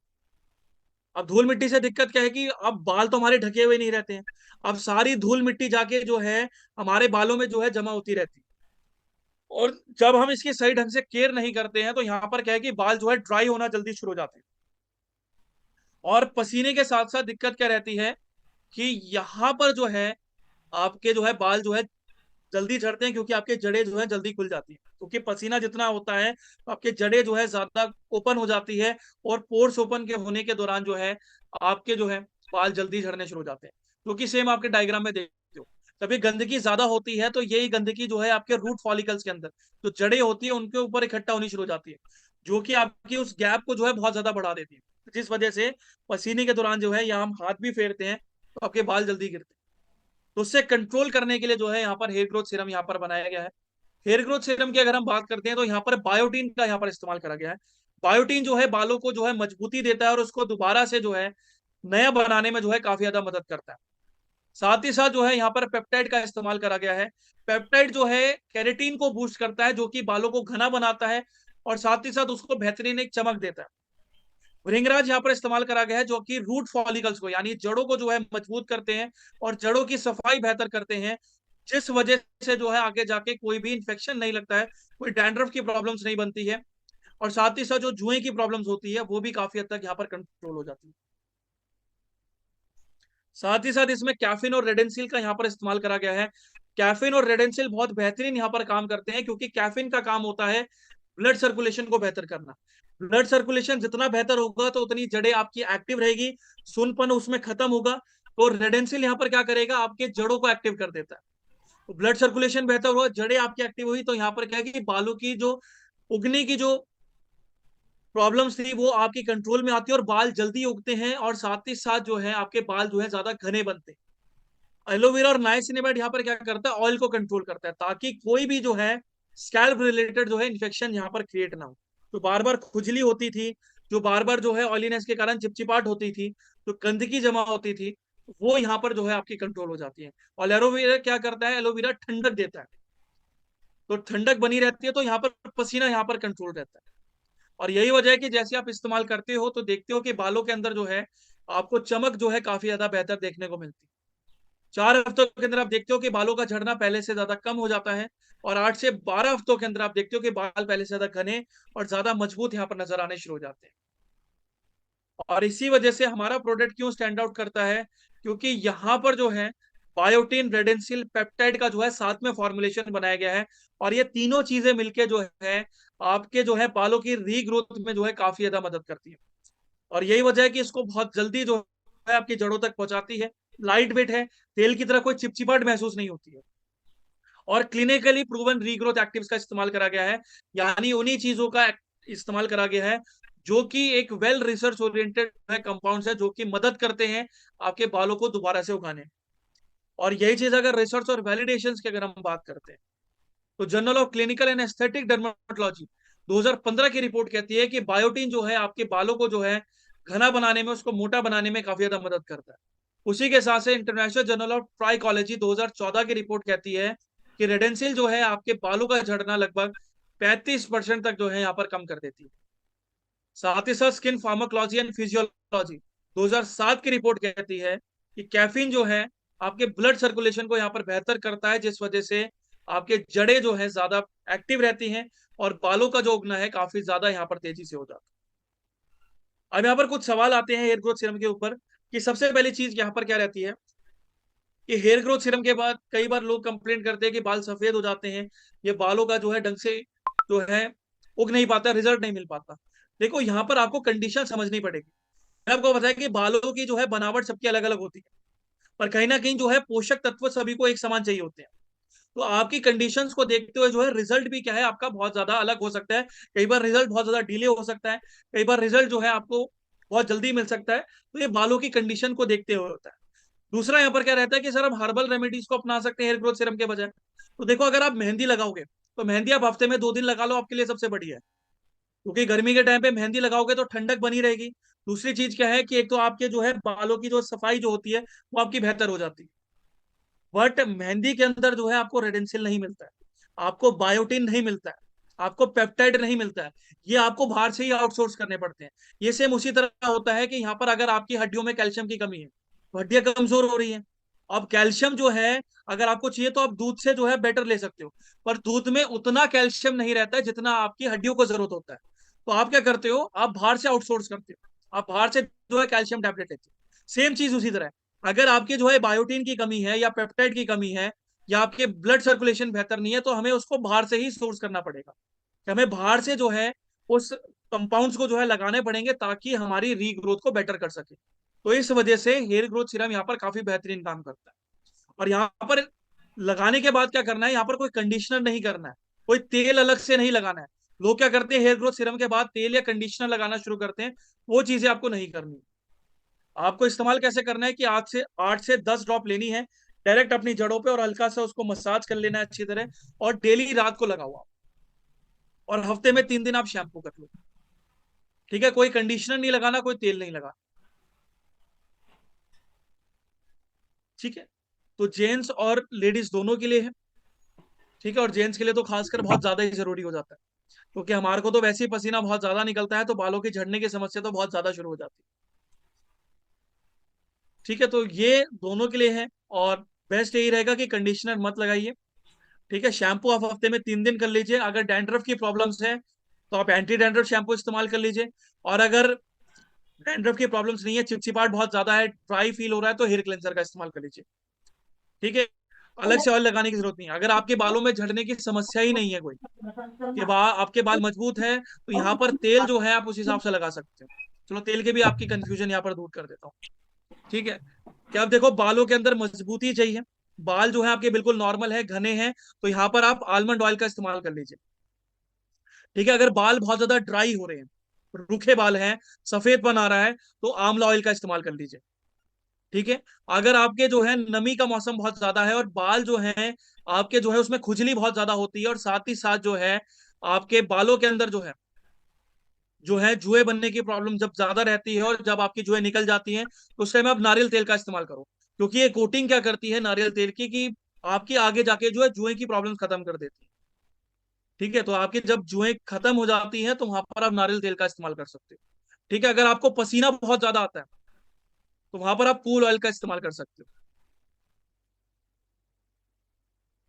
A: अब धूल मिट्टी से दिक्कत क्या है कि अब बाल तो हमारे ढके हुए नहीं रहते हैं, अब सारी धूल मिट्टी जाके जो है हमारे बालों में जो है जमा होती रहती है। और जब हम इसकी सही ढंग से केयर नहीं करते हैं तो यहाँ पर क्या है कि बाल जो है ड्राई होना जल्दी शुरू हो जाते हैं। और पसीने के साथ साथ दिक्कत क्या रहती है कि यहाँ पर जो है आपके जो है बाल जो है जल्दी झड़ते हैं, क्योंकि आपके जड़ें जो है जल्दी खुल जाती है, क्योंकि पसीना जितना होता है तो आपके जड़ें जो है ज्यादा ओपन हो जाती है। और पोर्स ओपन के होने के दौरान जो है आपके जो है बाल जल्दी झड़ने शुरू हो जाते हैं, क्योंकि सेम आपके डायग्राम में देखते हो। तभी गंदगी ज्यादा होती है तो यही गंदगी जो है आपके रूट फॉलिकल्स के अंदर जो जड़ें होती है उनके ऊपर इकट्ठा होनी शुरू हो जाती है, जो कि आपकी उस गैप को जो है बहुत ज्यादा बढ़ा देती है, जिस वजह से पसीने के दौरान जो है या हम हाथ भी फेरते हैं तो आपके बाल जल्दी गिरते हैं। तो उससे कंट्रोल करने के लिए जो है यहाँ पर हेयर ग्रोथ सीरम यहाँ पर बनाया गया है। हेयर ग्रोथ सीरम की अगर हम बात करते हैं तो यहाँ पर बायोटीन का यहाँ पर इस्तेमाल करा गया है। बायोटीन जो है बालों को जो है मजबूती देता है और उसको दोबारा से जो है नया बनाने में जो है काफी ज्यादा मदद करता है। साथ ही साथ जो है यहाँ पर पेप्टाइड का इस्तेमाल करा गया है। पेप्टाइड जो है कैरेटीन को बूस्ट करता है, जो कि बालों को घना बनाता है और साथ ही साथ उसको बेहतरीन एक चमक देता है। भृंगराज यहाँ पर इस्तेमाल करा गया है, जो कि रूट फॉलिकल्स को यानी जड़ों को जो है मजबूत करते हैं और जड़ों की सफाई बेहतर करते हैं, जिस वजह से जो है आगे जाके कोई भी इंफेक्शन नहीं लगता है, कोई डैंड्रफ की प्रॉब्लम्स नहीं बनती है। और साथ ही साथ जो जुए की प्रॉब्लम्स होती है वो भी काफी हद तक यहाँ पर कंट्रोल हो जाती है। साथ ही साथ इसमें कैफीन और रेडेंसिल का यहाँ पर इस्तेमाल करा गया है। कैफीन और रेडेंसिल बहुत बेहतरीन यहाँ पर काम करते हैं, क्योंकि कैफीन का काम होता है ब्लड सर्कुलेशन को बेहतर करना। ब्लड सर्कुलेशन जितना बेहतर होगा तो उतनी जड़ें आपकी एक्टिव रहेगी, सुनपन उसमें खत्म होगा। तो रेडेंसिल यहाँ पर क्या करेगा, आपके जड़ों को एक्टिव कर देता है। तो ब्लड सर्कुलेशन बेहतर हुआ, जड़ें आपकी एक्टिव हुई, तो यहाँ पर क्या है कि बालों की जो उगने की जो प्रॉब्लम्स थी वो आपकी कंट्रोल में आती है और बाल जल्दी उगते हैं, और साथ ही साथ जो है आपके बाल जो है ज्यादा घने बनते हैं। एलोवेरा और नाइसिनिमाइड यहाँ पर क्या करता है, ऑयल को कंट्रोल करता है, ताकि कोई भी जो है स्कैल्प रिलेटेड जो है इन्फेक्शन यहाँ पर क्रिएट ना हो। तो बार बार खुजली होती थी, जो बार बार जो है ऑयलीनेस के कारण चिपचिपाहट होती थी, तो गंदगी जमा होती थी, वो यहाँ पर जो है आपकी कंट्रोल हो जाती है। और एलोवेरा क्या करता है, एलोवेरा ठंडक देता है, तो ठंडक बनी रहती है, तो यहाँ पर पसीना यहाँ पर कंट्रोल रहता है। और यही वजह है कि जैसे आप इस्तेमाल करते हो तो देखते हो कि बालों के अंदर जो है आपको चमक जो है काफी ज्यादा बेहतर देखने को मिलती है। 4 हफ्तों के अंदर आप देखते हो कि बालों का झड़ना पहले से ज्यादा कम हो जाता है, और 8 से 12 हफ्तों के अंदर आप देखते हो कि बाल पहले से ज्यादा घने और ज्यादा मजबूत यहाँ पर नजर आने शुरू हो जाते हैं। और इसी वजह से हमारा प्रोडक्ट क्यों स्टैंड आउट करता है, क्योंकि यहाँ पर जो है बायोटीन रेडेंसिल पेप्टाइड का जो है साथ में फॉर्मुलेशन बनाया गया है, और ये तीनों चीजें मिलके जो है आपके जो है बालों की रीग्रोथ में जो है काफी ज्यादा मदद करती है। और यही वजह है कि इसको बहुत जल्दी जो है आपकी जड़ों तक पहुंचाती है। लाइट वेट है, तेल की तरह कोई चिपचिपाहट महसूस नहीं होती है। और क्लिनिकली प्रूवन रीग्रोथ एक्टिव्स का इस्तेमाल करा गया है, यानी उन्हीं चीजों का इस्तेमाल करा गया है जो कि एक वेल रिसर्च ओरिएंटेड कंपाउंड्स है जो कि मदद करते हैं आपके बालों को दोबारा से उगाने में। और यही चीज अगर रिसर्च और वैलिडेशन की अगर हम बात करते हैं, तो journal of clinical and aesthetic dermatology 2015 की रिपोर्ट कहती है कि बायोटीन जो है आपके बालों को जो है घना बनाने में, उसको मोटा बनाने में काफी ज्यादा मदद करता है। उसी के साथ से इंटरनेशनल जर्नल ऑफ ट्राइकोलॉजी 2014 की रिपोर्ट कहती है कि रेडेंसिल जो है आपके बालों का झड़ना लगभग 35% तक जो है यहाँ पर कम कर देती है। साथ ही साथ स्किन फार्माकोलॉजी एंड फिजियोलॉजी 2007 की रिपोर्ट कहती है कि कैफीन जो है आपके ब्लड सर्कुलेशन को यहाँ पर बेहतर करता है, जिस वजह से आपके जड़ें जो है ज्यादा एक्टिव रहती हैं और बालों का जो उगना है काफी ज्यादा यहाँ पर तेजी से हो जाता है। अब यहाँ पर कुछ सवाल आते हैं हेयर ग्रोथ सीरम के ऊपर, कि सबसे पहली चीज यहाँ पर क्या रहती है कि हेयर ग्रोथ सीरम के बाद कई बार लोग कंप्लेंट करते हैं कि बाल सफेद हो जाते हैं, ये बालों का जो है ढंग से जो है उग नहीं पाता, रिजल्ट नहीं मिल पाता। देखो यहाँ पर आपको कंडीशन समझनी पड़ेगी। मैंने आपको बताया कि बालों की जो है बनावट सबकी अलग अलग होती है, पर कहीं ना कहीं जो है पोषक तत्व सभी को एक समान चाहिए होते हैं। तो आपकी कंडीशंस को देखते हुए जो है रिजल्ट भी क्या है आपका बहुत ज्यादा अलग हो सकता है। कई बार रिजल्ट बहुत ज्यादा डिले हो सकता है, कई बार रिजल्ट जो है आपको बहुत जल्दी मिल सकता है। तो ये बालों की कंडीशन को देखते हुए होता है। दूसरा यहाँ पर क्या रहता है कि सर हम हर्बल रेमेडीज को अपना सकते हैं हेयर ग्रोथ सीरम के बजाय। तो देखो अगर आप मेहंदी लगाओगे तो मेहंदी आप हफ्ते में 2 दिन लगा लो, आपके लिए सबसे बढ़िया है, क्योंकि गर्मी के टाइम पे मेहंदी लगाओगे तो ठंडक बनी रहेगी। दूसरी चीज क्या है कि एक तो आपके जो है बालों की जो सफाई जो होती है वो आपकी बेहतर हो जाती है। बट मेहंदी के अंदर जो है आपको रेडेंसिल नहीं मिलता है, आपको बायोटिन नहीं मिलता है, आपको पेप्टाइड नहीं मिलता है। ये आपको बाहर से ही आउटसोर्स करने पड़ते हैं। ये सेम उसी तरह होता है कि यहाँ पर अगर आपकी हड्डियों में कैल्शियम की कमी है तो हड्डियां कमजोर हो रही हैं। अब कैल्शियम जो है अगर आपको चाहिए तो आप दूध से जो है बेटर ले सकते हो, पर दूध में उतना कैल्शियम नहीं रहता है जितना आपकी हड्डियों को जरूरत होता है। तो आप क्या करते हो, आप बाहर से आउटसोर्स करते हो, आप बाहर से जो है कैल्शियम टैबलेट लेते हो। सेम चीज उसी तरह है। अगर आपके जो है बायोटीन की कमी है या पेप्टाइड की कमी है या आपके ब्लड सर्कुलेशन बेहतर नहीं है, तो हमें उसको बाहर से ही सोर्स करना पड़ेगा, कि हमें बाहर से जो है उस कंपाउंड्स को जो है लगाने पड़ेंगे ताकि हमारी रीग्रोथ को बेटर कर सके। तो इस वजह से हेयर ग्रोथ सीरम यहाँ पर काफी बेहतरीन काम करता है। और यहाँ पर लगाने के बाद क्या करना है, यहाँ पर कोई कंडीशनर नहीं करना है, कोई तेल अलग से नहीं लगाना है। लोग क्या करते हैं हेयर ग्रोथ सीरम के बाद तेल या कंडीशनर लगाना शुरू करते हैं, वो चीजें आपको नहीं करनी। आपको इस्तेमाल कैसे करना है कि 8 से 10 ड्रॉप लेनी है डायरेक्ट अपनी जड़ों पे, और हल्का सा उसको मसाज कर लेना है अच्छी तरह, और डेली रात को लगाओ आप, और हफ्ते में 3 दिन आप शैम्पू कर लो। ठीक है, कोई कंडीशनर नहीं लगाना, कोई तेल नहीं लगाना। ठीक है, तो जेंट्स और लेडीज दोनों के लिए है। ठीक है, और जेंट्स के लिए तो खासकर बहुत ज्यादा ही जरूरी हो जाता है, क्योंकि हमारे को तो वैसे ही पसीना बहुत ज्यादा निकलता है, तो बालों की झड़ने की समस्या तो बहुत ज्यादा शुरू हो जाती है। ठीक है, तो ये दोनों के लिए है। और बेस्ट यही रहेगा कि कंडीशनर मत लगाइए। ठीक है, शैम्पू आप हफ्ते में 3 दिन कर लीजिए। अगर डैंड्रफ की प्रॉब्लम्स है तो आप एंटी डैंड्रफ शैम्पू इस्तेमाल कर लीजिए। और अगर डैंड्रफ की प्रॉब्लम्स नहीं है, चिपचिपाहट बहुत ज्यादा है, ड्राई फील हो रहा है, तो हेयर क्लेंसर का इस्तेमाल कर लीजिए। ठीक है, अलग से ऑयल लगाने की जरूरत नहीं है। अगर आपके बालों में झड़ने की समस्या ही नहीं है कोई, कि आपके बाल मजबूत है, तो यहाँ पर तेल जो है आप उस हिसाब से लगा सकते हो। चलो तेल के भी आपकी कंफ्यूजन यहाँ पर दूर कर देता हूँ। ठीक है, क्या आप देखो बालों के अंदर मजबूती चाहिए, बाल जो है आपके बिल्कुल नॉर्मल है, घने हैं, तो यहाँ पर आप आलमंड ऑयल का इस्तेमाल कर लीजिए। ठीक है, अगर बाल बहुत ज्यादा ड्राई हो रहे हैं, रूखे बाल हैं, सफेदपन आ रहा है, तो आंवला ऑयल का इस्तेमाल कर लीजिए। ठीक है, अगर आपके जो है नमी का मौसम बहुत ज्यादा है और बाल जो है आपके जो है उसमें खुजली बहुत ज्यादा होती है, और साथ ही साथ जो है आपके बालों के अंदर जो है जुएं बनने की प्रॉब्लम जब ज्यादा रहती है, और जब आपकी जुएं निकल जाती हैं, तो उस टाइम आप नारियल तेल का इस्तेमाल करो। क्योंकि ये कोटिंग क्या करती है नारियल तेल की, कि आपकी आगे जाके जो है जुएं की प्रॉब्लम खत्म कर देती है। ठीक है, तो आपकी जब जुएं खत्म हो जाती हैं तो वहां पर आप नारियल तेल का इस्तेमाल कर सकते हो। ठीक है, अगर आपको पसीना बहुत ज्यादा आता है तो वहां पर आप कूल ऑयल का इस्तेमाल कर सकते हो।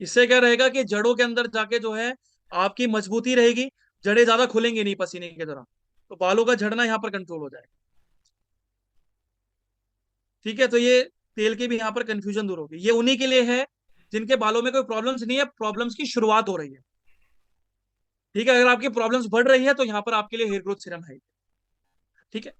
A: इससे क्या रहेगा कि जड़ों के अंदर जाके जो है आपकी मजबूती रहेगी, जड़ें ज्यादा खुलेंगी नहीं पसीने के दौरान, तो बालों का झड़ना यहाँ पर कंट्रोल हो जाएगा। ठीक है, तो ये तेल की भी यहाँ पर कंफ्यूजन दूर होगी। ये उन्हीं के लिए है जिनके बालों में कोई प्रॉब्लम्स नहीं है, प्रॉब्लम्स की शुरुआत हो रही है। ठीक है, अगर आपकी प्रॉब्लम्स बढ़ रही है तो यहाँ पर आपके लिए हेयर ग्रोथ सीरम है। ठीक है,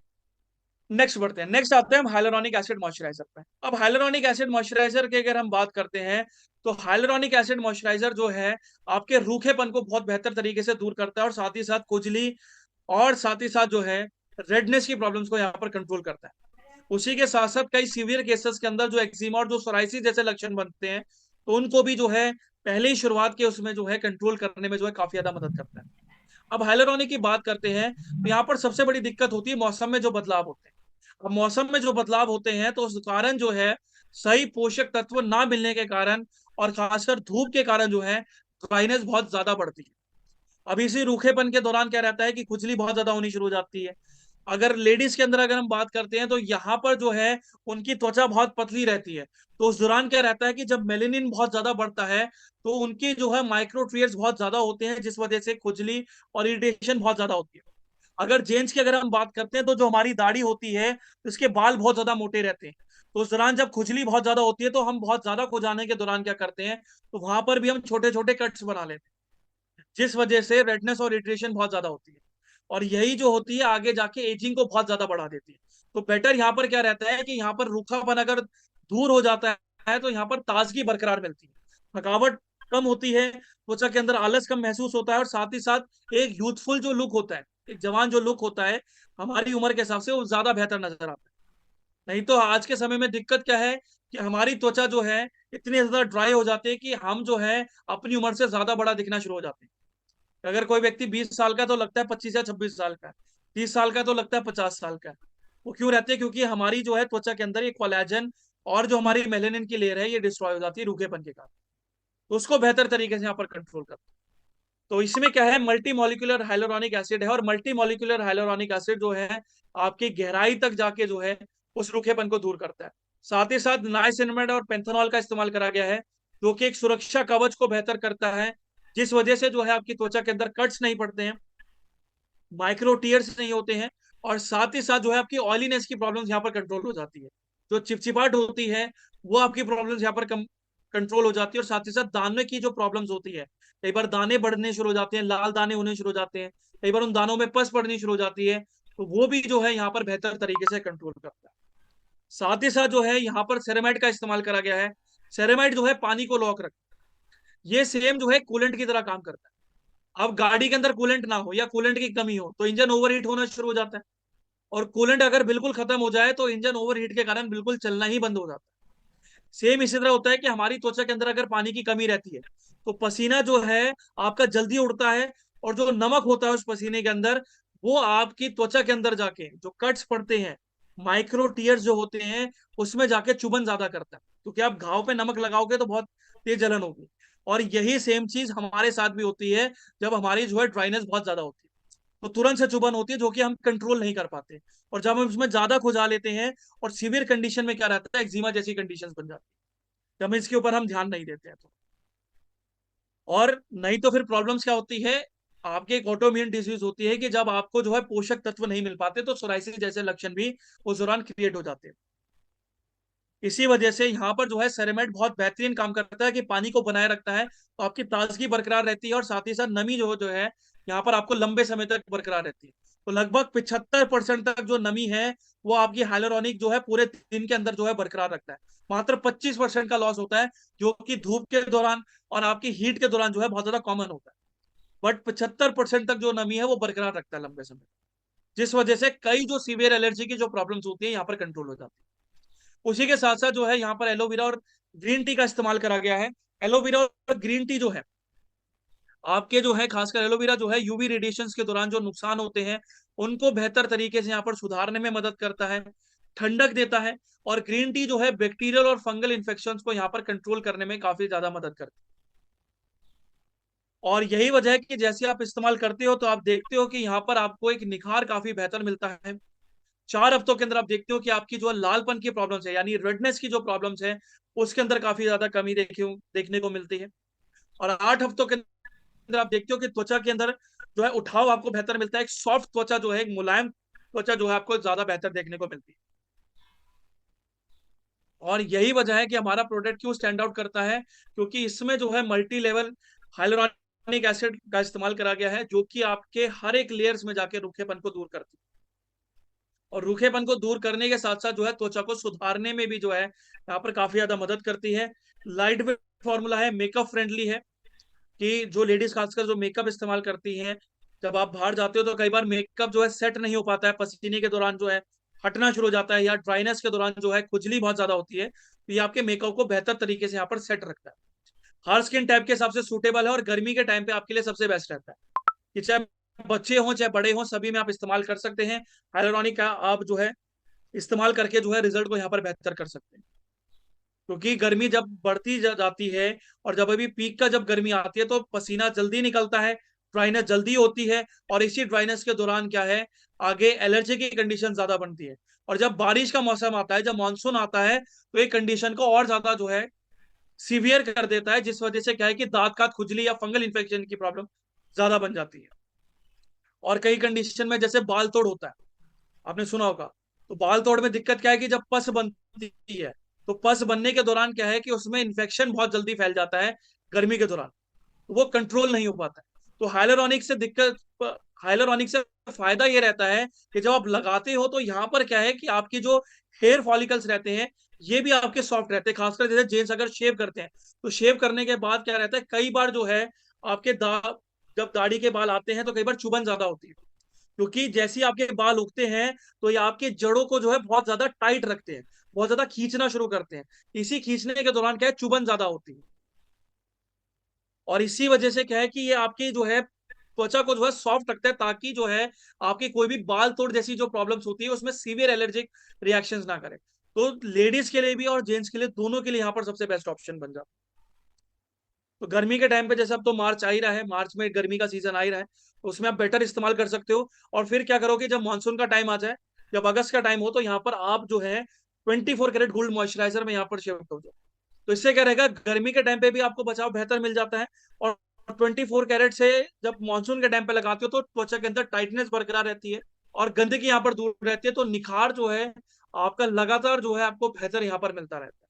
A: नेक्स्ट बढ़ते हैं। नेक्स्ट आते हैं हम हाइलुरोनिक एसिड मॉइस्चराइजर पे। अब हाइलुरोनिक एसिड मॉइस्चराइजर की अगर हम बात करते हैं, तो हाइलुरोनिक एसिड मॉइस्चराइजर जो है आपके रूखेपन को बहुत बेहतर तरीके से दूर करता है, और साथ ही साथ खुजली और साथ ही साथ जो है रेडनेस की प्रॉब्लम्स को यहाँ पर कंट्रोल करता है। उसी के साथ साथ कई सीवियर केसेस के अंदर जो एक्जिमा और जो सोराइसिस जैसे लक्षण बनते हैं, तो उनको भी जो है पहले ही शुरुआत के उसमें जो है कंट्रोल करने में जो है काफी ज्यादा मदद करता है। अब हाइलुरोनिक की बात करते हैं, तो यहाँ पर सबसे बड़ी दिक्कत होती है मौसम में जो बदलाव होते हैं। अब मौसम में जो बदलाव होते हैं तो उस कारण जो है सही पोषक तत्व ना मिलने के कारण और खासकर धूप के कारण जो है ड्राइनेस बहुत ज्यादा बढ़ती है। अब इसी रूखेपन के दौरान क्या रहता है कि खुजली बहुत ज्यादा होनी शुरू हो जाती है। अगर लेडीज के अंदर अगर हम बात करते हैं तो यहाँ पर जो है उनकी त्वचा बहुत पतली रहती है। तो उस दौरान क्या रहता है कि जब मेलेनिन बहुत ज्यादा बढ़ता है तो उनकी जो है माइक्रोट्रियर्स बहुत ज्यादा होते हैं, जिस वजह से खुजली और इरिटेशन बहुत ज्यादा होती है। अगर जेंट्स की अगर हम बात करते हैं तो जो हमारी दाढ़ी होती है उसके बाल बहुत ज्यादा मोटे रहते हैं। तो उस दौरान जब खुजली बहुत ज्यादा होती है तो हम बहुत ज्यादा खुजाने के दौरान क्या करते हैं, तो वहां पर भी हम छोटे छोटे कट्स बना लेते हैं, जिस वजह से रेडनेस और इरिटेशन बहुत ज्यादा होती है। और यही जो होती है आगे जाके एजिंग को बहुत ज्यादा बढ़ा देती है। तो बेटर यहाँ पर क्या रहता है कि यहाँ पर रूखापन अगर दूर हो जाता है तो यहाँ पर ताजगी बरकरार मिलती है, थकावट कम होती है, त्वचा के अंदर आलस कम महसूस होता है, और साथ ही साथ एक यूथफुल जो लुक होता है, एक जवान जो लुक होता है हमारी उम्र के हिसाब से, वो ज्यादा बेहतर नजर आता है। नहीं तो आज के समय में दिक्कत क्या है कि हमारी त्वचा जो है इतनी ज्यादा ड्राई हो जाती है कि हम जो है अपनी उम्र से ज्यादा बड़ा दिखना शुरू हो जाते हैं। अगर कोई व्यक्ति 20 साल का तो लगता है 25 या 26 साल का, 30 साल का तो लगता है 50 साल का। वो क्यों रहते हैं? क्योंकि हमारी जो है त्वचा के अंदर ये कोलेजन और जो हमारी मेलेनिन की लेयर है ये डिस्ट्रॉय हो जाती है रूखेपन के कारण। तो उसको बेहतर तरीके से यहाँ पर कंट्रोल करते हैं। तो इसमें क्या है, मल्टी मॉलिक्यूलर हाइलोरॉनिक एसिड है, और मल्टी मॉलिक्यूलर हाइलोरॉनिक एसिड जो है आपकी गहराई तक जाके जो है उस रूखेपन को दूर करता है। साथ ही साथ नाइसिनमेड और पेंथेनॉल का इस्तेमाल करा गया है, जो कि एक सुरक्षा कवच को बेहतर करता है, जिस वजह से जो है आपकी त्वचा के अंदर कट्स नहीं पड़ते हैं, माइक्रो टीयर्स नहीं होते हैं, और साथ ही साथ जो है आपकी ऑयलीनेस की प्रॉब्लम्स यहाँ पर कंट्रोल हो जाती है। जो चिपचिपाहट होती है वो आपकी प्रॉब्लम्स यहाँ पर कम कंट्रोल हो जाती है। और साथ ही साथ दाने की जो प्रॉब्लम्स होती है, कई बार दाने बढ़ने शुरू हो जाते हैं, लाल दाने होने शुरू हो जाते हैं, कई बार उन दानों में पस पड़नी शुरू हो जाती है, तो वो भी जो है यहाँ पर बेहतर तरीके से कंट्रोल करता है। साथ ही साथ जो है यहाँ पर सेरेमाइड का इस्तेमाल करा गया है। सेरेमाइड जो है पानी को लॉक रखता है, ये सेम जो है कूलेंट की तरह काम करता है। अब गाड़ी के अंदर कूलेंट ना हो या कूलेंट की कमी हो तो इंजन ओवरहीट होना शुरू हो जाता है, और कूलेंट अगर बिल्कुल खत्म हो जाए तो इंजन ओवरहीट के कारण बिल्कुल चलना ही बंद हो जाता है। सेम इसी तरह होता है कि हमारी त्वचा के अंदर अगर पानी की कमी रहती है तो पसीना जो है आपका जल्दी उड़ता है, और जो नमक होता है उस पसीने के अंदर वो आपकी त्वचा के अंदर जाके जो कट्स पड़ते हैं, माइक्रो टीयर्स जो होते हैं, उसमें जाके चुभन ज्यादा करता है, क्योंकि आप घाव पे नमक लगाओगे तो बहुत तेज जलन होगी। और यही सेम चीज हमारे साथ भी होती है, जब हमारी जो है ड्राइनेस बहुत ज्यादा होती है तो तुरंत से चुभन होती है जो कि हम कंट्रोल नहीं कर पाते, और जब हम उसमें ज्यादा खुजा लेते हैं और सीवियर कंडीशन में क्या रहता है, एक्जिमा जैसी कंडीशंस बन जाती है, जब इसके ऊपर हम ध्यान नहीं देते हैं तो। और नहीं तो फिर प्रॉब्लम्स क्या होती है, आपके एक ऑटोइम्यून डिजीज होती है कि जब आपको जो है पोषक तत्व नहीं मिल पाते तो सोराइसिस जैसे लक्षण भी उस दौरान क्रिएट हो जाते हैं। इसी वजह से यहाँ पर जो है सेरेमाइड बहुत बेहतरीन काम करता है कि पानी को बनाए रखता है, तो आपकी ताजगी बरकरार रहती है, और साथ ही साथ नमी जो है यहाँ पर आपको लंबे समय तक बरकरार रहती है। तो लगभग 75% तक जो नमी है वो आपकी हाइलोरॉनिक जो है पूरे दिन के अंदर जो है बरकरार रखता है। मात्र 25% का लॉस होता है, जो कि धूप के दौरान और आपकी हीट के दौरान जो है बहुत ज्यादा कॉमन होता है। बट 75% तक जो नमी है वो बरकरार रखता है लंबे समय, जिस वजह से कई जो सीवियर एलर्जी की जो प्रॉब्लम्स होती है यहाँ पर कंट्रोल हो जाती है। उसी के साथ साथ जो है यहाँ पर एलोवेरा और ग्रीन टी का इस्तेमाल करा गया है। एलोवेरा और ग्रीन टी जो है आपके जो है खासकर एलोवेरा जो है यूवी रेडिएशंस के दौरान जो नुकसान होते हैं उनको बेहतर तरीके से यहाँ पर सुधारने में मदद करता है, ठंडक देता है। और ग्रीन टी जो है बैक्टीरियल और फंगल इन्फेक्शन को यहाँ पर कंट्रोल करने में काफी ज्यादा मदद करता है। और यही वजह है कि जैसे आप इस्तेमाल करते हो तो आप देखते हो कि यहाँ पर आपको एक निखार काफी बेहतर मिलता है। 4 हफ्तों के अंदर आप देखते हो कि आपकी जो लालपन की प्रॉब्लम्स है यानी रेडनेस की जो प्रॉब्लम्स है उसके अंदर काफी ज्यादा कमी देखने को मिलती है। और 8 हफ्तों के अंदर आप देखते हो कि त्वचा के अंदर जो है उठाव आपको बेहतर मिलता है, एक सॉफ्ट त्वचा जो है, एक मुलायम त्वचा जो है आपको ज्यादा बेहतर देखने को मिलती है। और यही वजह है कि हमारा प्रोडक्ट क्यों स्टैंड आउट करता है, क्योंकि इसमें जो है मल्टी लेवल हाइलोरॉनिक एसिड का इस्तेमाल करा गया है, जो कि आपके हर एक लेयर्स में जाके रूखेपन को दूर करती है। और रूखेपन को दूर करने के साथ साथ जो है त्वचा को सुधारने में भी जो है यहाँ पर काफी ज्यादा मदद करती है। लाइट वेट फॉर्मूला है, मेकअप फ्रेंडली है, कि जो लेडीज खासकर जो मेकअप इस्तेमाल करती हैं जब आप बाहर जाते हो तो कई बार मेकअप जो है सेट नहीं हो पाता है, पसीने के दौरान जो है हटना शुरू हो जाता है, या ड्राइनेस के दौरान जो है खुजली बहुत ज्यादा होती है, तो ये आपके मेकअप को बेहतर तरीके से यहाँ पर सेट रखता है। हर स्किन टाइप के हिसाब से सूटेबल है, और गर्मी के टाइम पे आपके लिए सबसे बेस्ट रहता है कि चाहे बच्चे हों चाहे बड़े हों, सभी में आप इस्तेमाल कर सकते हैं। हाइलोरॉनिक का आप जो है इस्तेमाल करके जो है रिजल्ट को यहाँ पर बेहतर कर सकते हैं। क्योंकि गर्मी जब बढ़ती जाती है, और जब अभी पीक का जब गर्मी आती है तो पसीना जल्दी निकलता है, ड्राइनेस जल्दी होती है, और इसी ड्राइनेस के दौरान क्या है, आगे एलर्जी की कंडीशन ज्यादा बनती है। और जब बारिश का मौसम आता है, जब मानसून आता है, तो ये कंडीशन को और ज्यादा जो है सीवियर कर देता है, जिस वजह से क्या है कि दांत का खुजली या फंगल इन्फेक्शन की प्रॉब्लम ज्यादा बन जाती है। और कई कंडीशन में जैसे बाल तोड़ होता है, आपने सुना होगा, तो बाल तोड़ में दिक्कत क्या है कि जब पस बनती है, तो पस बनने के दौरान क्या है कि उसमें इन्फेक्शन बहुत जल्दी फैल जाता है गर्मी के दौरान, तो वो कंट्रोल नहीं हो पाता है। तो हाइलोरॉनिक से फायदा ये रहता है कि जब आप लगाते हो तो यहाँ पर क्या है कि आपकी जो हेयर फॉलिकल्स रहते हैं, ये भी आपके सॉफ्ट रहते हैं। खासकर जैसे जेंट्स अगर शेव करते हैं, तो शेव करने के बाद क्या रहता है, कई बार जो है आपके जब दाढ़ी के बाल आते हैं तो कई बार चुभन ज्यादा होती है, क्योंकि जैसे ही आपके बाल उगते हैं तो ये आपके जड़ों को जो है बहुत ज्यादा टाइट रखते हैं, बहुत ज्यादा खींचना शुरू करते हैं। इसी खींचने के दौरान क्या है, चुभन ज्यादा होती है, और इसी वजह से क्या है कि ये आपकी जो है त्वचा को जो है सॉफ्ट रखता है, ताकि जो है आपकी कोई भी बाल तोड़ जैसी जो प्रॉब्लम्स होती है उसमें सीवियर एलर्जिक रिएक्शंस ना करे। तो लेडीज के लिए भी और जेंट्स के लिए, दोनों के लिए यहाँ पर सबसे बेस्ट ऑप्शन बन जाता है। तो गर्मी के टाइम पे जैसे अब तो मार्च आ ही रहा है, मार्च में गर्मी का सीजन आ ही रहा है, तो उसमें आप बेटर इस्तेमाल कर सकते हो। और फिर क्या करोगे, जब मानसून का टाइम आ जाए, जब अगस्त का टाइम हो, तो यहाँ पर आप जो है 24 कैरेट गोल्ड मॉइस्चराइजर में यहाँ पर शिफ्ट हो जाओ। तो इससे क्या रहेगा, गर्मी के टाइम पे भी आपको बचाव बेहतर मिल जाता है, और 24 कैरेट से जब मानसून के टाइम पे लगाते हो तो त्वचा के अंदर टाइटनेस बरकरार रहती है, और गंदगी यहाँ पर दूर रहती है, तो निखार जो है आपका लगातार जो है आपको बेहतर यहाँ पर मिलता रहता है।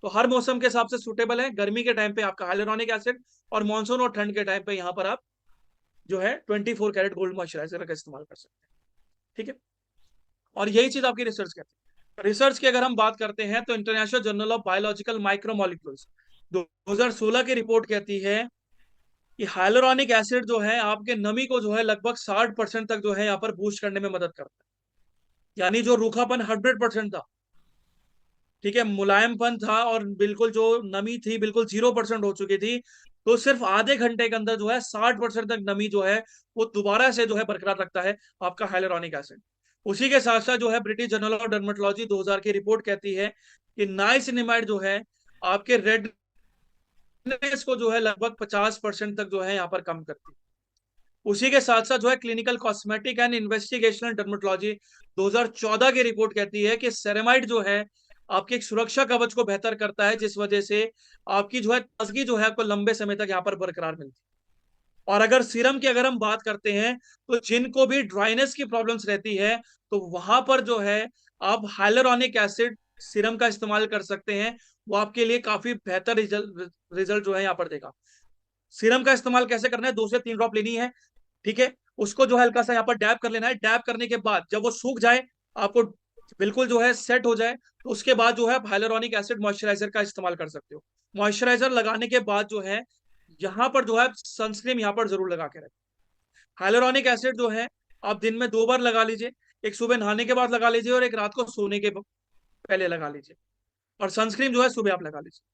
A: तो हर मौसम के हिसाब से सूटेबल है। गर्मी के टाइम पे आपका हाइलोरॉनिक एसिड, और मानसून और ठंड के टाइम पे यहाँ पर आप जो है 24 कैरेट गोल्ड मॉइस्चराइजर का इस्तेमाल कर सकते हैं। ठीक है, और यही चीज आपकी रिसर्च कहती है। रिसर्च की अगर हम बात करते हैं तो international journal of biological micromolecules 2016 की रिपोर्ट कहती है कि हाइलोरॉनिक एसिड जो है आपके नमी को जो है लगभग 60% तक जो है यहाँ पर बूस्ट करने में मदद करता है। यानी जो रूखापन 100% था, ठीक है, मुलायमपन था, और बिल्कुल जो नमी थी बिल्कुल 0% हो चुकी थी, तो सिर्फ आधे घंटे के अंदर जो है 60% तक नमी जो है वो दोबारा से जो है बरकरार रखता है आपका हाइलोरॉनिक एसिड। उसी के साथ साथ जो है ब्रिटिश जर्नल ऑफ डर्मेटोलॉजी 2000 की रिपोर्ट कहती है कि नाइसिनिमाइड जो है आपके रेडनेस को जो है लगभग 50% तक जो है यहाँ पर कम करती है। उसी के साथ साथ जो है clinical cosmetic and investigational dermatology 2014 की रिपोर्ट कहती है कि सेरेमाइड जो है आपके एक सुरक्षा कवच को बेहतर करता है, जिस वजह से आपकी जो है ताजगी जो है आपको लंबे समय तक यहाँ पर बरकरार मिलती है। और अगर सीरम की अगर हम बात करते हैं, तो जिनको भी ड्राइनेस की प्रॉब्लम्स रहती है, तो वहां पर जो है आप हाइलोरॉनिक एसिड सीरम का इस्तेमाल कर सकते हैं। वो आपके लिए काफी बेहतर रिजल्ट जो है यहाँ पर देगा। सीरम का इस्तेमाल कैसे करना है, 2 से 3 ड्रॉप लेनी है, ठीक है, उसको जो है हल्का सा यहाँ पर डैब कर लेना है। डैब करने के बाद जब वो सूख जाए, आपको बिल्कुल जो है सेट हो जाए, तो उसके बाद जो है आप हाइलोरॉनिक एसिड मॉइस्चराइजर का इस्तेमाल कर सकते हो। मॉइस्चराइजर लगाने के बाद जो है यहाँ पर जो है सनस्क्रीन यहाँ पर जरूर लगा के रखें। हाइलोरॉनिक एसिड जो है आप दिन में 2 बार लगा लीजिए, एक सुबह नहाने के बाद लगा लीजिए, और एक रात को सोने के पहले लगा लीजिए, और सनस्क्रीन जो है सुबह आप लगा लीजिए।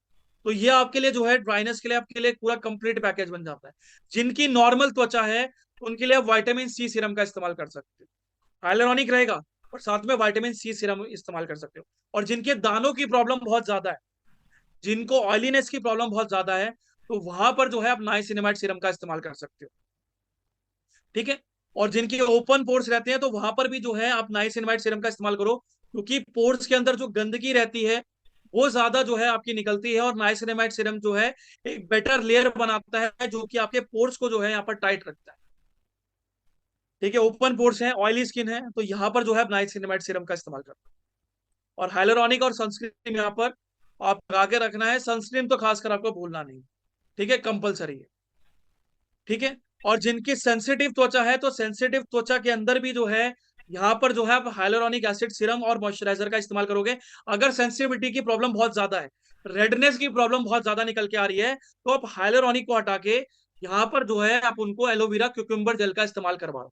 A: तो ये आपके लिए जो है ड्राइनेस के लिए आपके लिए पूरा कंप्लीट पैकेज बन जाता है। जिनकी नॉर्मल त्वचा है उनके लिए आप विटामिन सी सीरम का इस्तेमाल कर सकते हो, हाइलोरॉनिक रहेगा, और साथ में विटामिन सी सीरम इस्तेमाल कर सकते हो। और जिनके दानों की प्रॉब्लम बहुत ज्यादा है, जिनको ऑयलीनेस की प्रॉब्लम बहुत ज्यादा है, तो वहां पर जो है आप नाइसिनिमाइड सीरम का इस्तेमाल कर सकते हो। ठीक है, और जिनके ओपन पोर्स रहते हैं, तो वहां पर भी जो है आप नाइसिनिमाइड सीरम का इस्तेमाल करो, क्योंकि पोर्स के अंदर जो गंदगी रहती है वो ज्यादा जो है आपकी निकलती है, और नाइसिनिमाइड सीरम जो है एक बेटर लेयर बनाता है, जो कि आपके पोर्स को जो है यहाँ पर टाइट रखता है। ठीक है, ओपन पोर्स है, ऑयली स्किन है, तो यहाँ पर जो है नाइसिनिमाइड सीरम का इस्तेमाल करते हैं। और हाइलोरॉनिक और सनस्क्रीन यहाँ पर आप लगा के रखना है। सनस्क्रीन तो खासकर आपको भूलना नहीं, ठीक है, कंपलसरी है। ठीक है, और जिनकी सेंसिटिव त्वचा है, तो सेंसिटिव त्वचा के अंदर भी जो है यहाँ पर जो है आप हाइलोरॉनिक एसिड सीरम और मॉइस्चराइजर का इस्तेमाल करोगे। अगर सेंसिटिविटी की प्रॉब्लम बहुत ज्यादा है, रेडनेस की प्रॉब्लम बहुत ज्यादा निकल के आ रही है, तो आप हाइलोरॉनिक को हटा के यहाँ पर जो है आप उनको एलोवेरा क्यूकम्बर जेल का इस्तेमाल करवाओ।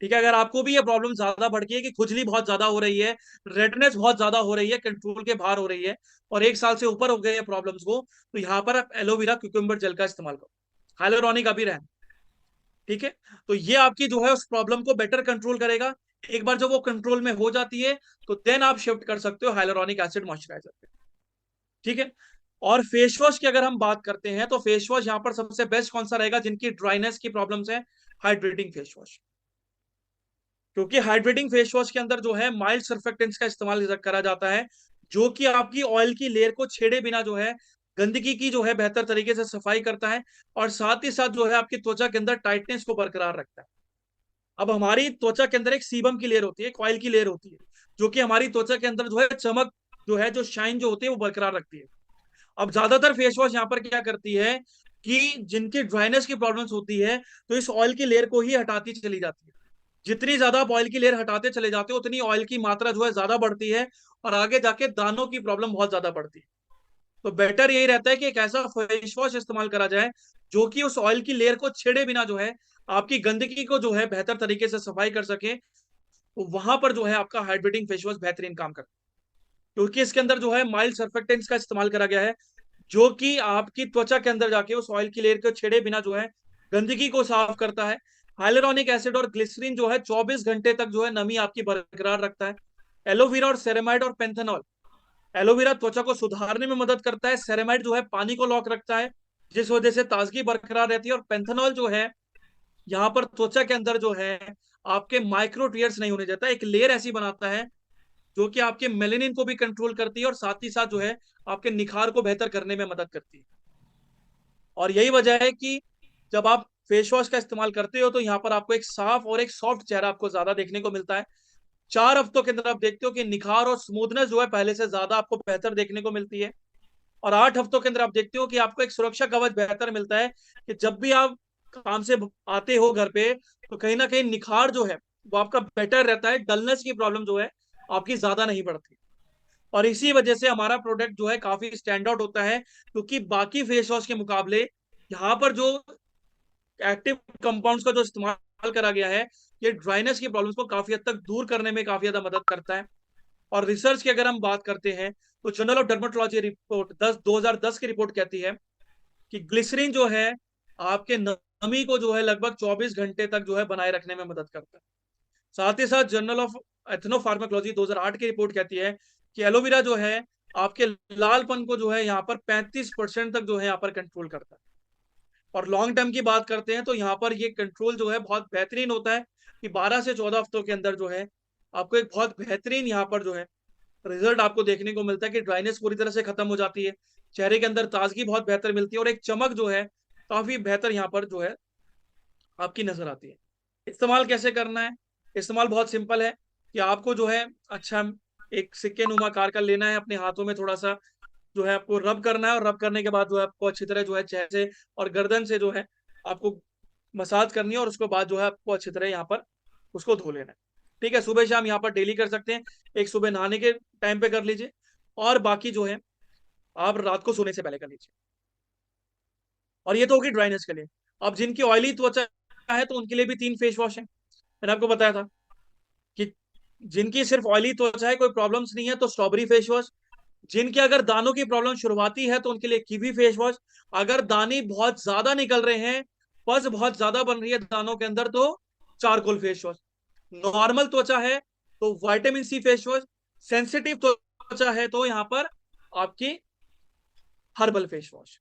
A: ठीक है, अगर आपको भी ये प्रॉब्लम ज्यादा बढ़ गई है कि खुजली बहुत ज्यादा हो रही है, रेडनेस बहुत ज्यादा हो रही है, कंट्रोल के बाहर हो रही है, और 1 साल से ऊपर हो गए हैं प्रॉब्लम्स को, तो यहाँ पर आप एलोवेरा क्यूकम्बर जेल का इस्तेमाल करो। हाइलोरॉनिक अभी रहना। ठीक है, तो ये आपकी जो है उस प्रॉब्लम को बेटर कंट्रोल करेगा। एक बार जब वो कंट्रोल में हो जाती है तो देन आप शिफ्ट कर सकते हो हाइलोरॉनिक एसिड मॉइस्चराइजर पे। ठीक है, और फेस वॉश की अगर हम बात करते हैं तो फेस वॉश यहाँ पर सबसे बेस्ट कौन सा रहेगा, जिनकी ड्राइनेस की प्रॉब्लम्स है? Hydrating face wash. क्योंकि हाइड्रेटिंग फेस वॉश के अंदर जो है माइल्ड सर्फेक्टेंट्स का इस्तेमाल करा जाता है, जो कि आपकी ऑयल की लेयर को छेड़े बिना जो है गंदगी की जो है बेहतर तरीके से सफाई करता है, और साथ ही साथ जो है आपकी त्वचा के अंदर टाइटनेस को बरकरार रखता है। अब हमारी त्वचा के अंदर एक सीबम की लेयर होती है, एक ऑयल की लेयर होती है, जो कि हमारी त्वचा के अंदर जो है चमक, जो है जो शाइन जो होती है वो बरकरार रखती है। अब ज्यादातर फेस वॉश यहाँ पर क्या करती है कि जिनकी ड्राइनेस की प्रॉब्लम्स होती है, तो इस ऑयल की लेयर को ही हटाती चली जाती है। जितनी ज्यादा आप ऑयल की लेयर हटाते चले जाते हो उतनी ऑयल की मात्रा जो है ज्यादा बढ़ती है, और आगे जाके दानों की प्रॉब्लम बहुत ज्यादा बढ़ती है। तो बेटर यही रहता है कि एक ऐसा फेस वॉश इस्तेमाल करा जाए जो कि उस ऑयल की लेयर को छेड़े बिना जो है आपकी गंदगी को जो है बेहतर तरीके से सफाई कर सके। तो वहां पर जो है आपका हाइड्रेटिंग फेस वॉश बेहतरीन काम करता है, क्योंकि इसके अंदर जो है माइल्ड सर्फेक्टेंट्स का इस्तेमाल करा गया है, जो कि आपकी त्वचा के अंदर जाके उस ऑयल की लेयर को छेड़े बिना जो है गंदगी को साफ करता है। हाइलुरोनिक एसिड और ग्लिसरीन जो है 24 घंटे तक जो है नमी आपकी बरकरार रखता है। एलोवेरा और सेरेमाइड और पेंथेनॉल, एलोवेरा त्वचा को सुधारने में मदद करता है, सेरेमाइड जो है पानी को लॉक रखता है, जिस वजह से ताजगी बरकरार रहती है, और पेंथेनॉल जो है यहाँ पर त्वचा के अंदर जो है आपके माइक्रो टीयर्स नहीं होने देता, एक लेयर ऐसी बनाता है जो कि आपके मेलेनिन को भी कंट्रोल करती है, और साथ ही साथ जो है आपके निखार को बेहतर करने में मदद करती है। और यही वजह है कि जब आप फेस वॉश का इस्तेमाल करते हो तो यहाँ पर आपको एक साफ और एक सॉफ्ट चेहरा आपको ज्यादा देखने को मिलता है। 4 हफ्तों के अंदर आप देखते हो कि निखार और स्मूथनेस जो है पहले से ज्यादा आपको बेहतर देखने को मिलती है। और 8 हफ्तों के अंदर आप देखते हो कि आपको एक सुरक्षा कवच बेहतर मिलता है, कि जब भी आप काम से आते हो घर पे, तो कहीं ना कहीं निखार जो है वो आपका बेटर रहता है, डलनेस की प्रॉब्लम जो है आपकी ज्यादा नहीं बढ़ती। और इसी वजह से हमारा प्रोडक्ट जो है काफी स्टैंड आउट होता है, क्योंकि बाकी फेस वॉश के मुकाबले यहाँ पर जो एक्टिव कंपाउंड्स का जो इस्तेमाल करा गया है, ये ड्राइनेस की प्रॉब्लम्स को काफी हद तक दूर करने में काफी ज्यादा मदद करता है। और रिसर्च की अगर हम बात करते हैं तो जर्नल ऑफ डर्मेटोलॉजी रिपोर्ट 2010 की रिपोर्ट कहती है कि ग्लिसरीन जो है आपके नमी को जो है लगभग 24 घंटे तक जो है बनाए रखने में मदद करता है। साथ ही साथ जर्नल ऑफ एथनोफार्माकोलॉजी 2008 की रिपोर्ट कहती है कि एलोवेरा जो है आपके लालपन को जो है यहाँ पर 35% तक जो है यहाँ पर कंट्रोल करता है। और लॉन्ग टर्म की बात करते हैं तो यहाँ पर ये कंट्रोल जो है बहुत बेहतरीन होता है, कि 12 से 14 हफ्तों के अंदर जो है आपको एक बहुत बेहतरीन यहाँ पर जो है रिजल्ट आपको देखने को मिलता है, कि ड्राइनेस पूरी तरह से खत्म हो जाती है, चेहरे के अंदर ताजगी बहुत बेहतर मिलती है, और एक चमक जो है काफी बेहतर यहाँ पर जो है आपकी नजर आती है। इस्तेमाल कैसे करना है? इस्तेमाल बहुत सिंपल है, कि आपको जो है अच्छा एक सिक्के नुमा कार का लेना है, अपने हाथों में थोड़ा सा जो है आपको रब करना है, और रब करने के बाद जो है आपको अच्छी तरह जो है चेहरे से और गर्दन से जो है आपको मसाज करनी है, और उसके बाद जो है आपको अच्छी तरह यहाँ पर उसको धो लेना है। ठीक है, सुबह शाम यहाँ पर डेली कर सकते हैं। एक सुबह नहाने के टाइम पे कर लीजिए, और बाकी जो है आप रात को सोने से पहले कर लीजिए। और ये तो होगी ड्राइनेस के लिए। अब जिनकी ऑयली त्वचा है तो उनके लिए भी 3 फेस वॉश है, मैंने आपको बताया था कि जिनकी सिर्फ ऑयली त्वचा है, कोई प्रॉब्लम्स नहीं है, तो स्ट्रॉबेरी फेस वॉश। जिनके अगर दानों की प्रॉब्लम शुरुआती है तो उनके लिए कीवी फेस वॉश। अगर दाने बहुत ज्यादा निकल रहे हैं, पस बहुत ज्यादा बन रही है दानों के अंदर, तो चारकोल फेस वॉश। नॉर्मल त्वचा है तो vitamin C face wash. Sensitive त्वचा है तो यहाँ पर आपकी हर्बल फेस वॉश।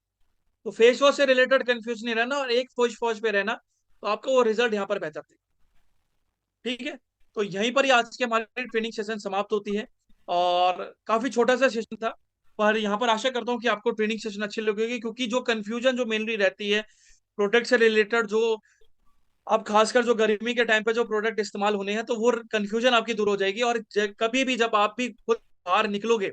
A: तो फेस वॉश से रिलेटेड कंफ्यूज नहीं रहना, और एक फेस वॉश पे रहना, तो आपको वो रिजल्ट यहाँ पर बेहतर देगा। ठीक है, तो यहीं पर ही आज की हमारी ट्रेनिंग सेशन समाप्त होती है, और काफी छोटा सा सेशन था, पर यहाँ पर आशा करता हूँ कि आपको ट्रेनिंग सेशन अच्छी लगेगी, क्योंकि जो कंफ्यूजन जो मेनली रहती है प्रोडक्ट से रिलेटेड, जो अब खासकर जो गर्मी के टाइम पे जो प्रोडक्ट इस्तेमाल होने हैं, तो वो कंफ्यूजन आपकी दूर हो जाएगी। और कभी भी जब आप भी खुद बाहर निकलोगे,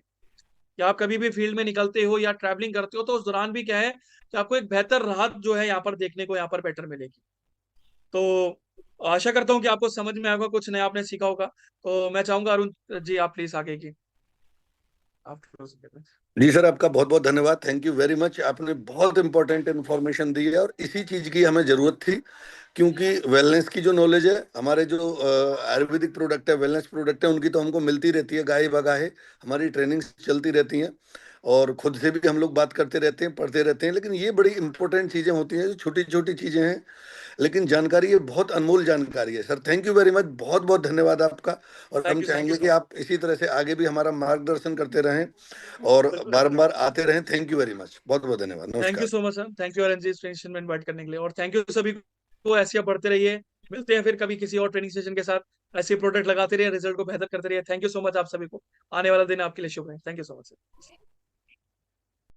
A: या आप कभी भी फील्ड में निकलते हो या ट्रैवलिंग करते हो, तो उस दौरान भी क्या है कि आपको एक बेहतर राहत जो है यहाँ पर देखने को यहाँ पर बेटर मिलेगी। तो आशा करता हूँ कि आपको समझ में आएगा, कुछ नया आपने सीखा होगा। तो मैं चाहूंगा अरुण जी, आप प्लीज आगे की। आफ्टर।
B: जी सर, आपका बहुत बहुत धन्यवाद। Thank you very much. आपने बहुत इंपॉर्टेंट इन्फॉर्मेशन दी है और इसी चीज की हमें जरूरत थी, क्योंकि वेलनेस की जो नॉलेज है, हमारे जो आयुर्वेदिक प्रोडक्ट है, वेलनेस प्रोडक्ट है, उनकी तो हमको मिलती रहती है गाहे बगाहे, हमारी ट्रेनिंग चलती रहती हैं और खुद से भी हम लोग बात करते रहते हैं, पढ़ते रहते हैं। लेकिन ये बड़ी इंपॉर्टेंट चीजें होती हैं, जो छोटी छोटी चीजें हैं, लेकिन जानकारी ये बहुत अनमोल जानकारी है। Sir thank you very much, बहुत बहुत धन्यवाद आपका। और हम
A: थैंक यू
B: चाहेंगे कि
A: सो मच।
B: आप इसी तरह से आगे भी हमारा मार्गदर्शन करते रहें और
A: बिल्कुल बिल्कुल।
B: बारंबार आते रहें। थैंक यू वेरी मच, बहुत बहुत धन्यवाद,
A: थैंक यू
B: नमस्कार।
A: So much sir, thank you RNG इस ट्रेनिंग में इनवाइट करने के लिए, और थैंक यू सभी को। ऐसे आप पढ़ते रहिए, मिलते हैं फिर कभी किसी और ट्रेनिंग सेशन के साथ। ऐसे प्रोडक्ट लगाते रहिए, रिजल्ट को बेहतर करते रहिए। थैंक यू सो मच आप सभी को। आने वाला दिन आपके लिए शुभ है। Thank you so much sir.